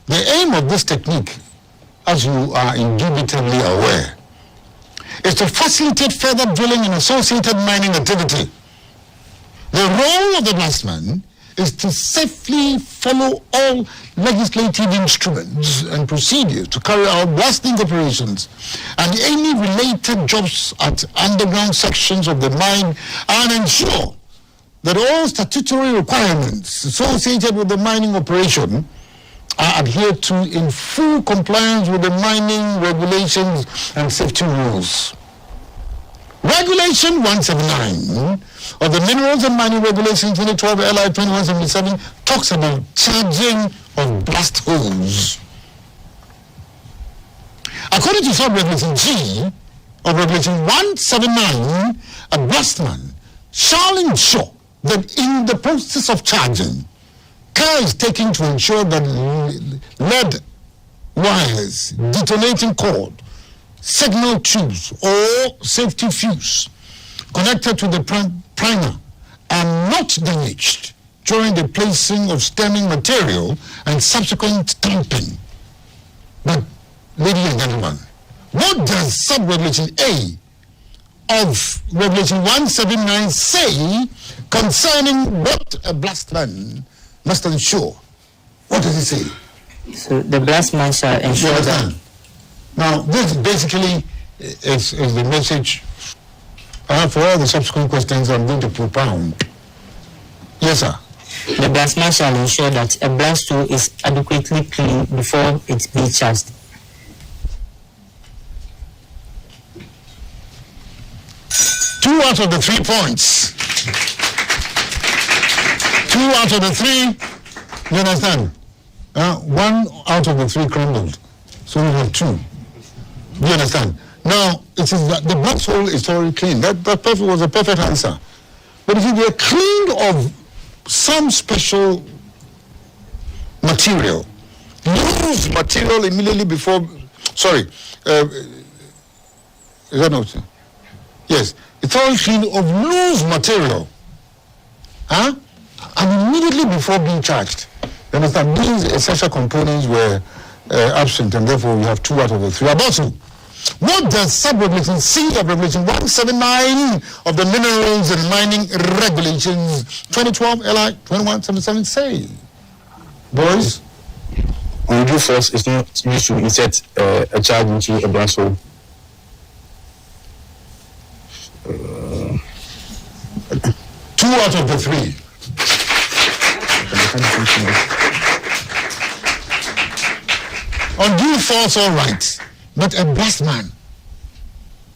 The aim of this technique, as you are indubitably aware, is to facilitate further drilling and associated mining activity. The role of the blastman is to safely follow all legislative instruments and procedures to carry out blasting operations and any related jobs at underground sections of the mine and ensure that all statutory requirements associated with the mining operation are adhered to in full compliance with the mining regulations and safety rules. Regulation 179 of the Minerals and Mining Regulations 2012 LI 2177 talks about charging of blast holes. According to sub-regulation G of Regulation 179, a blastman shall ensure that in the process of charging, care is taken to ensure that lead wires, detonating cord, signal tubes or safety fuse connected to the primer are not damaged during the placing of stemming material and subsequent tamping. But, ladies and gentlemen, what does sub-regulation A of Regulation 179 say concerning what a blastman must ensure? What does it say? So the blastman shall ensure that... Now, this basically is the message. For all the subsequent questions I'm going to propound. Yes, sir. The blastman shall ensure that a blast tool is adequately cleaned before it be charged. Two out of the 3 points. 2 out of the 3, you understand? 1 out of the 3 crumbled. So we have 2. Do you understand? Now, it is that the blast hole is already clean. That was a perfect answer. But if you are cleaned of some special material, loose material immediately before, is that not? Yes, it's all cleaned of loose material. And immediately before being charged. You understand? These essential components were absent, and therefore we have 2 out of the 3. About 2. What does sub-regulation C of Regulation 179 of the Minerals and Mining Regulations 2012 LI 2177 say? Boys? Undue force is not used to insert a child into a blast hole. 2 out of the 3. Undue force, all right, but a blast man.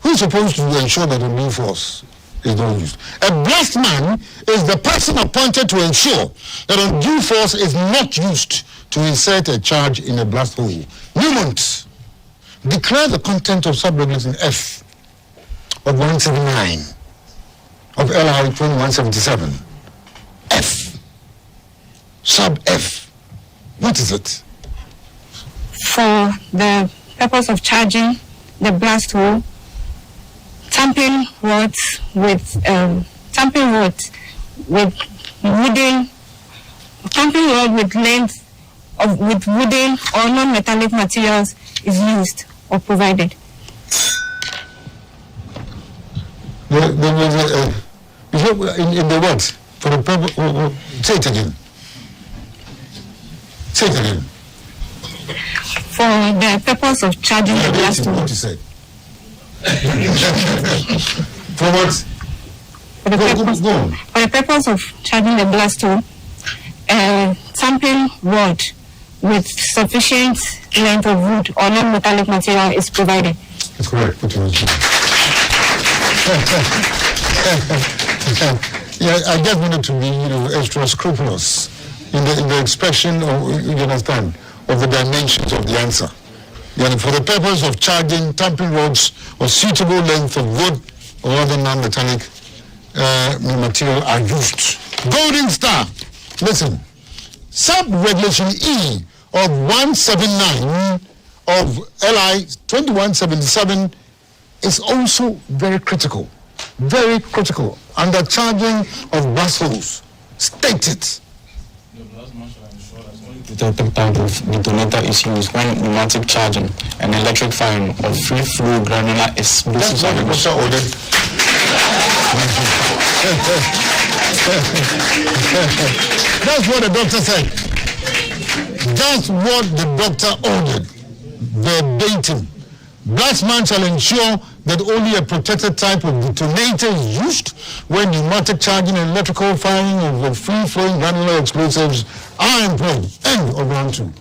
Who's supposed to ensure that undue force is not used? A blast man is the person appointed to ensure that undue force is not used to insert a charge in a blast hole. Newmont, declare the content of sub-regulation F of 179 of LI 2177. F. Sub F. What is it? For the purpose of charging the blast hole, tamping rods with length of with wooden or non-metallic materials is used or provided. In the words, for the purpose, say it again. Say it again. For the purpose of charging the blast hole. What you said. For what? For the purpose of charging the blast hole, a tamping rod with sufficient length of wood or non-metallic material is provided. That's correct. What you mentioned. Yeah, I just wanted to be, extra scrupulous in the expression of, you understand, of the dimensions of the answer. For the purpose of charging, tamping rods or suitable length of wood or other non-metallic material are used. Golden Star, listen. Sub-regulation E of 179 of LI 2177 is also very critical. Very critical. Under charging of blast holes. State it. The type of detonator is used when pneumatic charging and electric firing of free flow granular explosives are used. That's what the doctor said. That's what the doctor ordered. Verbatim. Blastman shall ensure that only a protected type of detonator is used when pneumatic charging and electrical firing of free-flowing granular explosives are employed. End of round 2.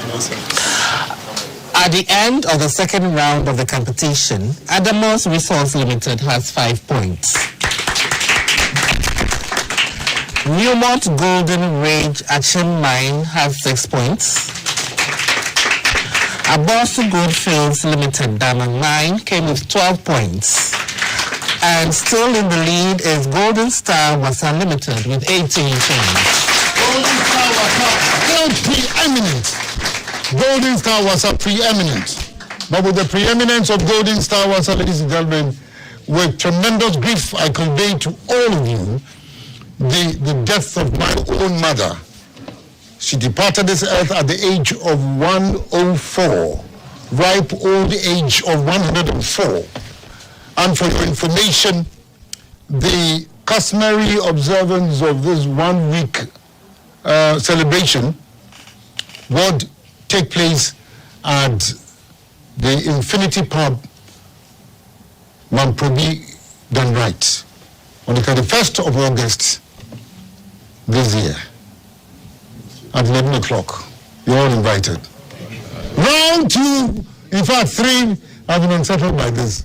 At the end of the second round of the competition, Adamos Resource Limited has 5 points. Newmont Golden Range Action Mine has 6 points. Abosu Goldfields Limited Diamond Mine came with 12 points. And still in the lead is Golden Star Wasa Limited with 18 points. Golden Star Wasa, still preeminent. Golden Star Wasa preeminent. But with the preeminence of Golden Star Wasa, ladies and gentlemen, with tremendous grief I convey to all of you the death of my own mother. She departed this earth at the age of 104, ripe old age of 104. And for your information, the customary observance of this 1 week celebration would take place at the Infinity Pub, Mamprobi done right, on the 31st of August this year at 11 o'clock. You're all invited. Round 2, in fact 3, I've been unsettled by this.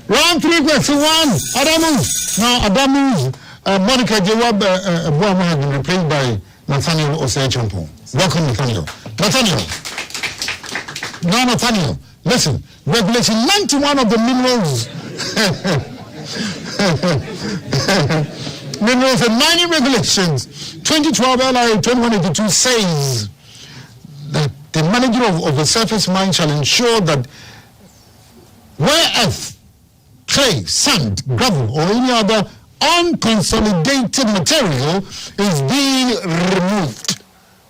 Round 3, question 1, Adamus. Now Adamus, Monica Jawab Buama has been replaced by Nathaniel Osei Champon. Welcome, Nathaniel. Nathaniel, listen, Regulation 91 of the Minerals and Mining Regulations 2012 LI 2182 says that the manager of a surface mine shall ensure that where earth, clay, sand, gravel, or any other unconsolidated material is being removed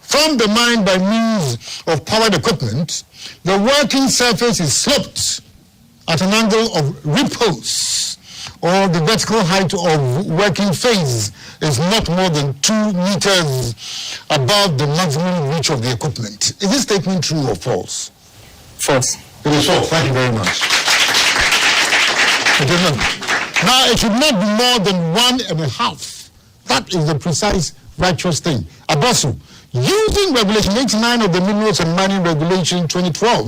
from the mine by means of powered equipment, the working surface is sloped at an angle of repose, or the vertical height of working phase is not more than 2 meters above the maximum reach of the equipment. Is this statement true or false? False. It is false. Thank you very much. Now, it should not be more than 1.5. That is the precise righteous thing. Abasu, using Regulation 89 of the Minerals and Mining Regulation 2012,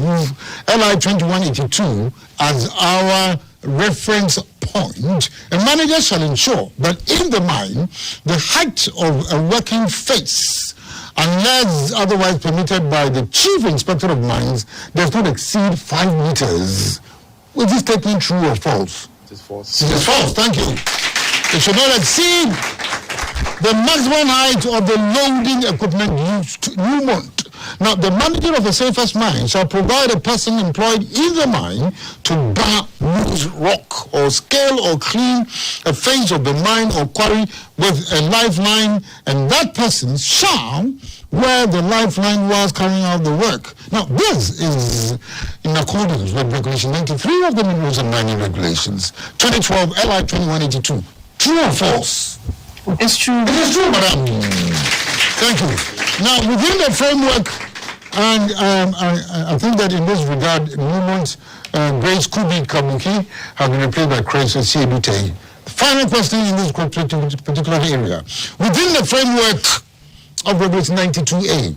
LI 2182, as our reference point, a manager shall ensure that in the mine, the height of a working face, unless otherwise permitted by the Chief Inspector of Mines, does not exceed 5 meters. Is this statement true or false? It is false. It is false, thank you. It should not exceed the maximum height of the loading equipment used to Newmont. Now, the manager of a surface mine shall provide a person employed in the mine to bar, loose rock, or scale or clean a face of the mine or quarry with a lifeline, and that person shall wear the lifeline whilst carrying out the work. Now, this is in accordance with Regulation 93 of the Minerals and Mining Regulations, 2012 LI 2182. True or false? It's true. It is true, madam. Thank you. Now, within the framework, and I think that in this regard, Newmont's Grace Kubi Kabuki have been replaced by Grace Siebute. The final question in this particular area. Within the framework of Regulation 92A,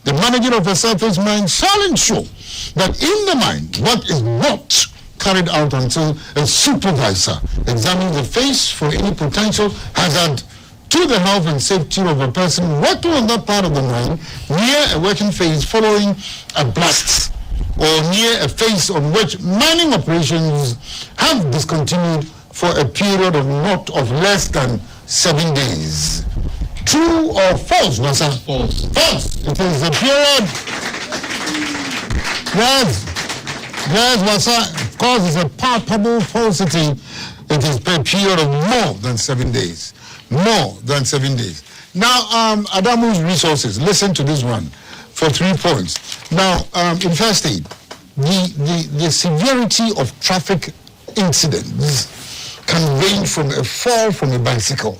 the manager of a surface mine shall ensure that in the mine, what is not carried out until a supervisor examines the face for any potential hazard to the health and safety of a person working on that part of the mine near a working phase following a blast, or near a phase on which mining operations have discontinued for a period of not of less than 7 days. True or false, Nasa? False. False. It is a period. Yes, Nasa. Of course, it's a palpable falsity. It is a period of more than 7 days. More than 7 days. Now, Adamu's Resources, listen to this one for 3 points. Now, in first aid, the severity of traffic incidents can range from a fall from a bicycle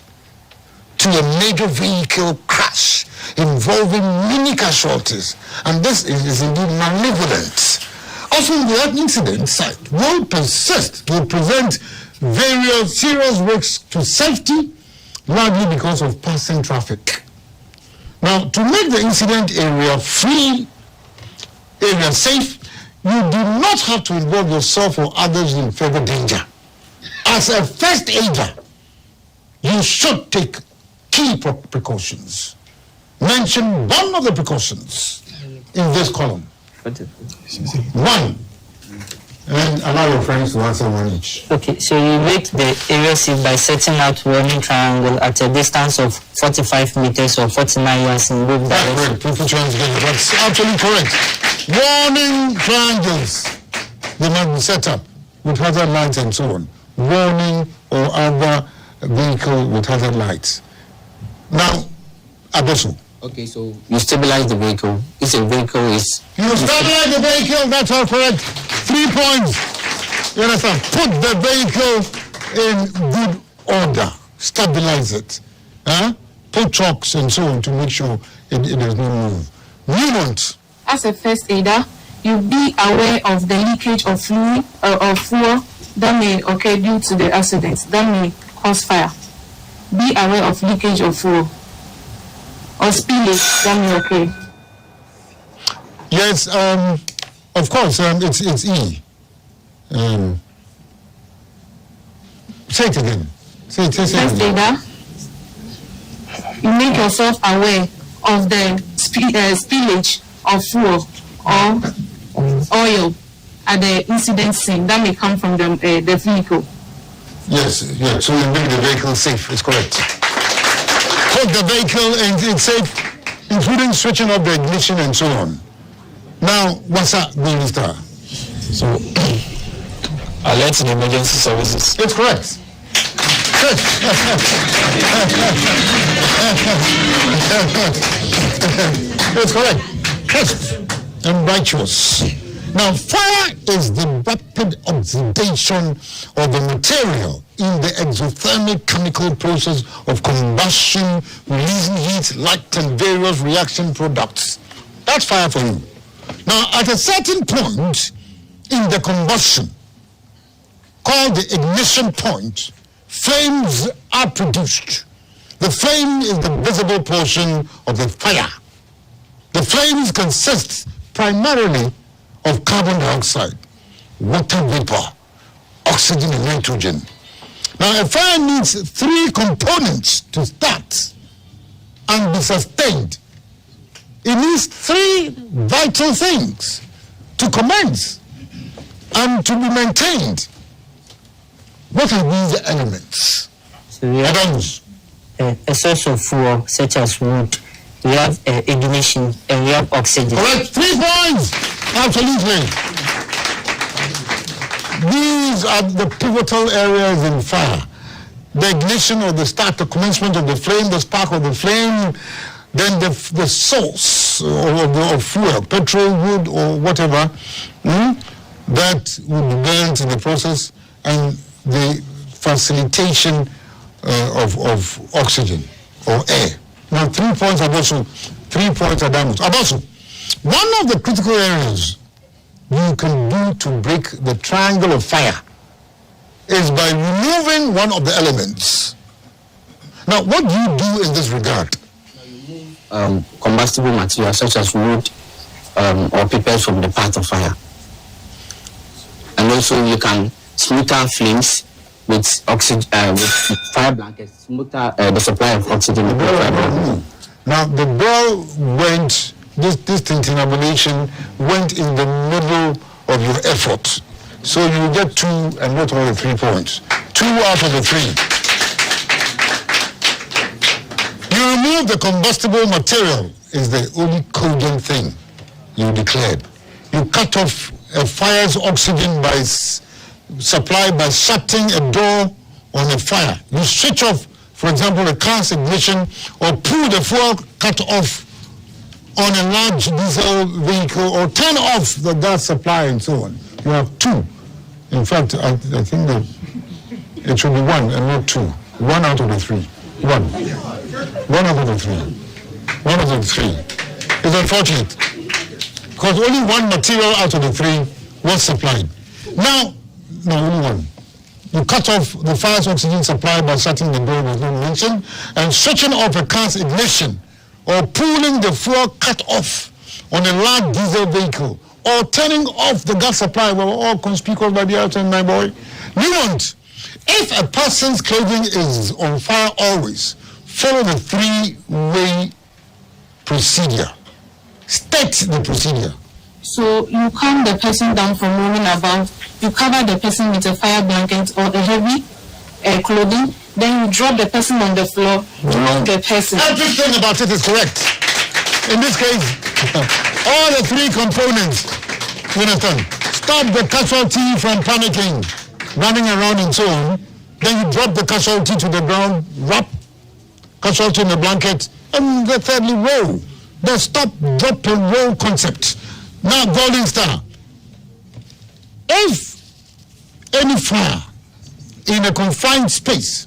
to a major vehicle crash involving many casualties. And this is indeed malevolent. Often the incident site will persist, will present various serious risks to safety, largely because of passing traffic. Now, to make the incident area safe, you do not have to involve yourself or others in further danger. As a first aider, you should take key precautions. Mention one of the precautions in this column. One. And allow your friends to answer one each. Okay, so you make the area safe by setting out warning triangle at a distance of 45 meters or 49 yards in both directions. That's absolutely correct. Warning triangles. They must be set up with hazard lights and so on. Warning or other vehicle with hazard lights. Now, Abosu. Okay, so you stabilize the vehicle. If the vehicle is... You stabilize the vehicle, that's all correct. 3 points. You understand? Put the vehicle in good order. Stabilize it. Put chocks and so on to make sure it does not move. Newmont. As a first aider, you be aware of the leakage of fluid or fuel that may occur due to the accident that may cause fire. Be aware of leakage of fuel or spillage that may occur. Yes, of course, it's E. Say it again. Say it again. You make yourself aware of the spillage of fuel or oil at the incident scene that may come from the vehicle. Yes, so you make the vehicle safe, it's correct. Put the vehicle in safe, including switching off the ignition and so on. Now, what's up, Golden Star? So, alert the emergency services. It's correct. It's correct. Crisp and righteous. Now, fire is the rapid oxidation of the material in the exothermic chemical process of combustion, releasing heat, light, and various reaction products. That's fire for you. Now, at a certain point in the combustion, called the ignition point, flames are produced. The flame is the visible portion of the fire. The flames consist primarily of carbon dioxide, water vapor, oxygen, and nitrogen. Now, a fire needs 3 components to start and be sustained. It needs 3 vital things to commence and to be maintained. What are these elements? So we have a source of fuel, such as wood. We have ignition and we have oxygen. Correct. 3 points. Absolutely. These are the pivotal areas in fire. The ignition or the start, the commencement of the flame, the spark of the flame, then the source of fuel, petrol, wood, or whatever, that would be burnt in the process, and the facilitation of oxygen or air. Now, 3 points are also 3 points are damaged. Also, one of the critical areas you can do to break the triangle of fire is by removing one of the elements. Now, what do you do in this regard? Combustible material such as wood or papers from the path of fire. And also you can smother flames with oxygen, with fire blankets, smother the supply of oxygen. Now the ball went, this tintinabulation went in the middle of your effort. So you get 2 and not all the 3 points. 2 out of the 3. You remove the combustible material is the only cogent thing you declared. You cut off a fire's oxygen by supply by shutting a door on a fire. You switch off, for example, a car's ignition, or pull the fuel cut off on a large diesel vehicle, or turn off the gas supply and so on. You have 2. In fact, I think that it should be 1 and not 2. 1 out of the 3. 1. 1 out of the 3. 1 out of the 3. It's unfortunate, because only 1 material out of the 3 was supplied. Now, no, only 1. You cut off the fire's oxygen supply by shutting the door, was not mentioned, and switching off a car's ignition or pulling the fuel cut off on a large diesel vehicle, or turning off the gas supply were all conspicuous by the outside, my boy. Nuance. If a person's clothing is on fire always, follow the three-way procedure. State the procedure. So you calm the person down from moving about, you cover the person with a fire blanket or a heavy clothing, then you drop the person on the floor, remove the person. Everything about it is correct. In this case, all the three components, you understand? Stop the casualty from panicking, running around and so on. Then you drop the casualty to the ground, wrap casualty in the blanket, and the thirdly roll. The stop, drop, and roll concept. Now, Golden Star. If any fire in a confined space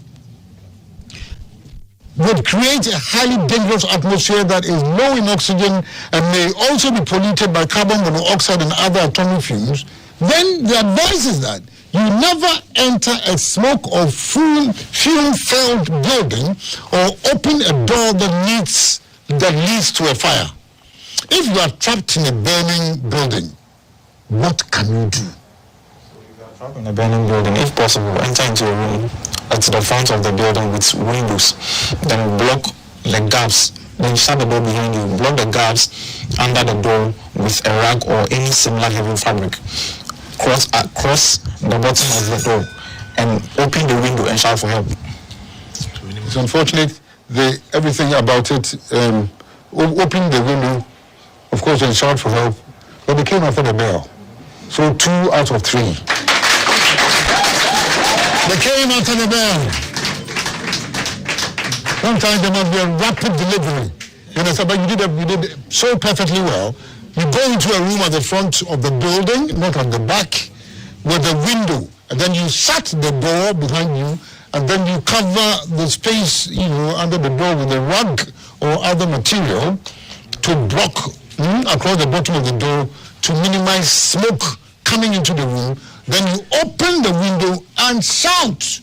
would create a highly dangerous atmosphere that is low in oxygen and may also be polluted by carbon monoxide and other atomic fumes, then the advice is that you never enter a smoke or fume-filled building or open a door that leads to a fire. If you are trapped in a burning building, what can you do? Trapped in a burning building, if possible, enter into a room at the front of the building with windows, then block the gaps, then shut the door behind you, block the gaps under the door with a rag or any similar heavy fabric. Cross the bottom of the door and open the window and shout for help. It's unfortunate, everything about it, open the window, of course, and shout for help, but they came after the bell. So 2 out of 3. They came after the bell. Sometimes there must be a rapid delivery. You understand? But you did so perfectly well. You go into a room at the front of the building, not at the back, with a window, and then you shut the door behind you, and then you cover the space, under the door with a rug or other material to block across the bottom of the door to minimize smoke coming into the room. Then you open the window and shout.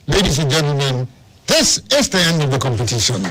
Ladies and gentlemen, this is the end of the competition.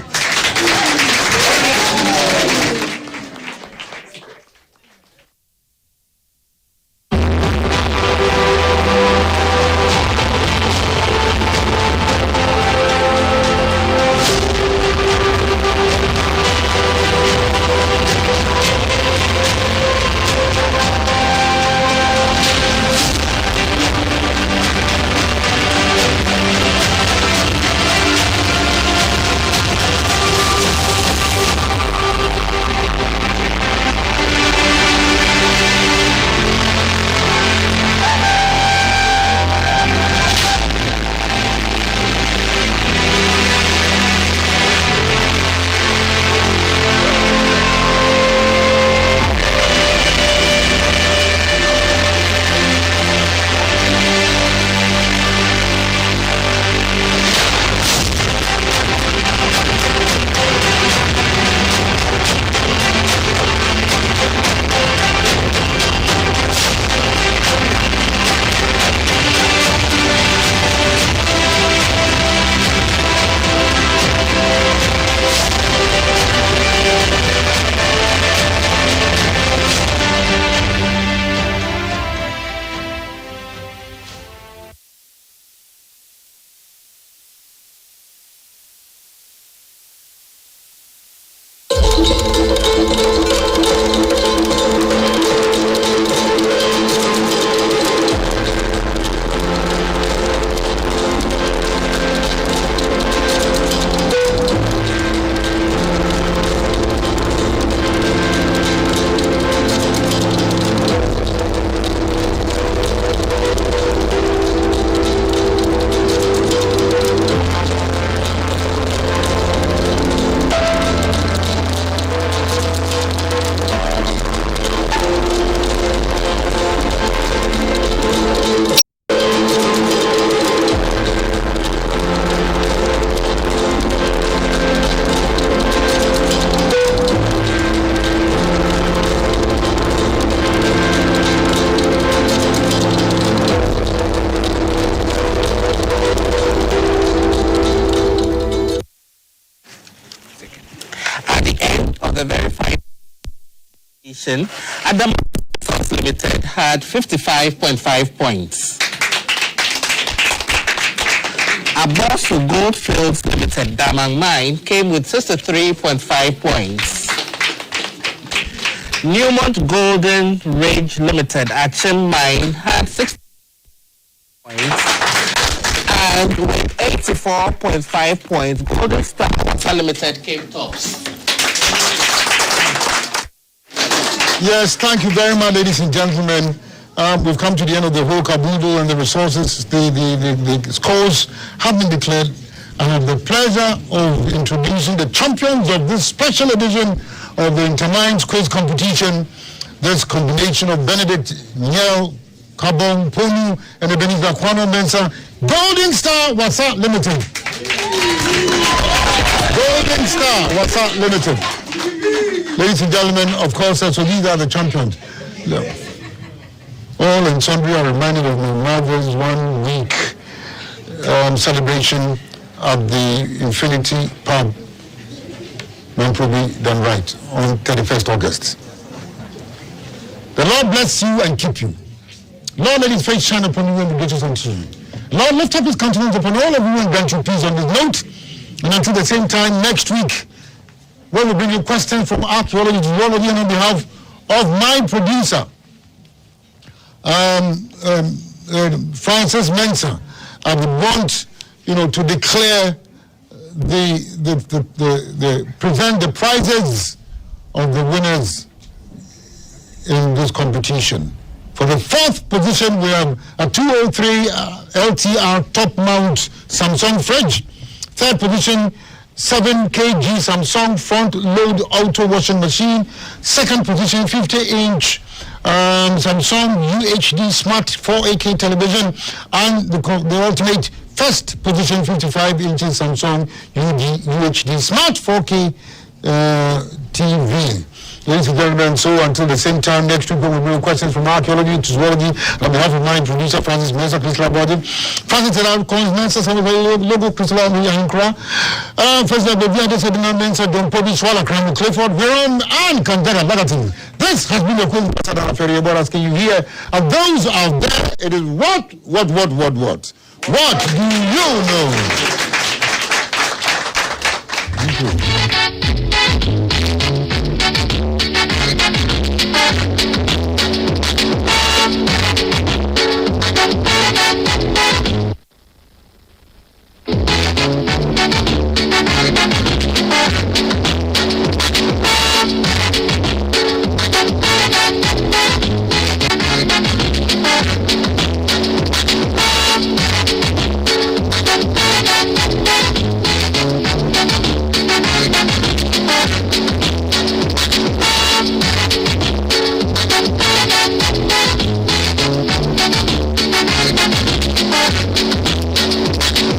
the very final Adam Limited had 55.5 points. Abosu Goldfields Limited Damang Mine came with 63.5 points. Newmont Golden Ridge Limited Action Mine had 60 points. And with 84.5 points, Golden Star Water Limited came tops. Yes, thank you very much, ladies and gentlemen. We've come to the end of the whole caboodle and the resources. The scores have been declared. I have the pleasure of introducing the champions of this special edition of the Interminds Quiz Competition. This combination of Benedict Nyel, Kabong Ponu, and Ebenezer Kwano Mensah. Golden Star Wasa Limited. Golden Star Wasa Limited. Ladies and gentlemen, of course, so these are the champions. All and sundry are reminded of my mother's 1 week celebration at the Infinity Pub, Mamprobi done right, on 31st August. The Lord bless you and keep you. Lord, let his face shine upon you and be gracious unto you. Lord, lift up his countenance upon all of you and grant you peace on this note. And until the same time next week, where we bring you questions from archaeology to zoology, and on behalf of my producer, Francis Mensah, I would want, to declare present the prizes of the winners in this competition. For the 4th position, we have a 203 LTR top mount Samsung fridge. 3rd position, 7 kg Samsung front load auto washing machine. 2nd position, 50-inch Samsung UHD smart 4K television, and the ultimate 1st position, 55 inches Samsung UHD smart 4K TV. Ladies and gentlemen, so until the same time next week, we will bring questions from archaeology to zoology. On behalf of my producer, Francis Mensah, Chris Labodi, Francis Terrell, Collins Mensah, Samuel Logo, Chris Labodi, Yahinkra, President Bobia, Sedina Mensah, Don Pobi, Swala, Kramu, Clifford, Viron, and Kandara Bagatin. This has been a quiz ambassador Ferry Ebola asking you here. And those out there, it is what? What do you know?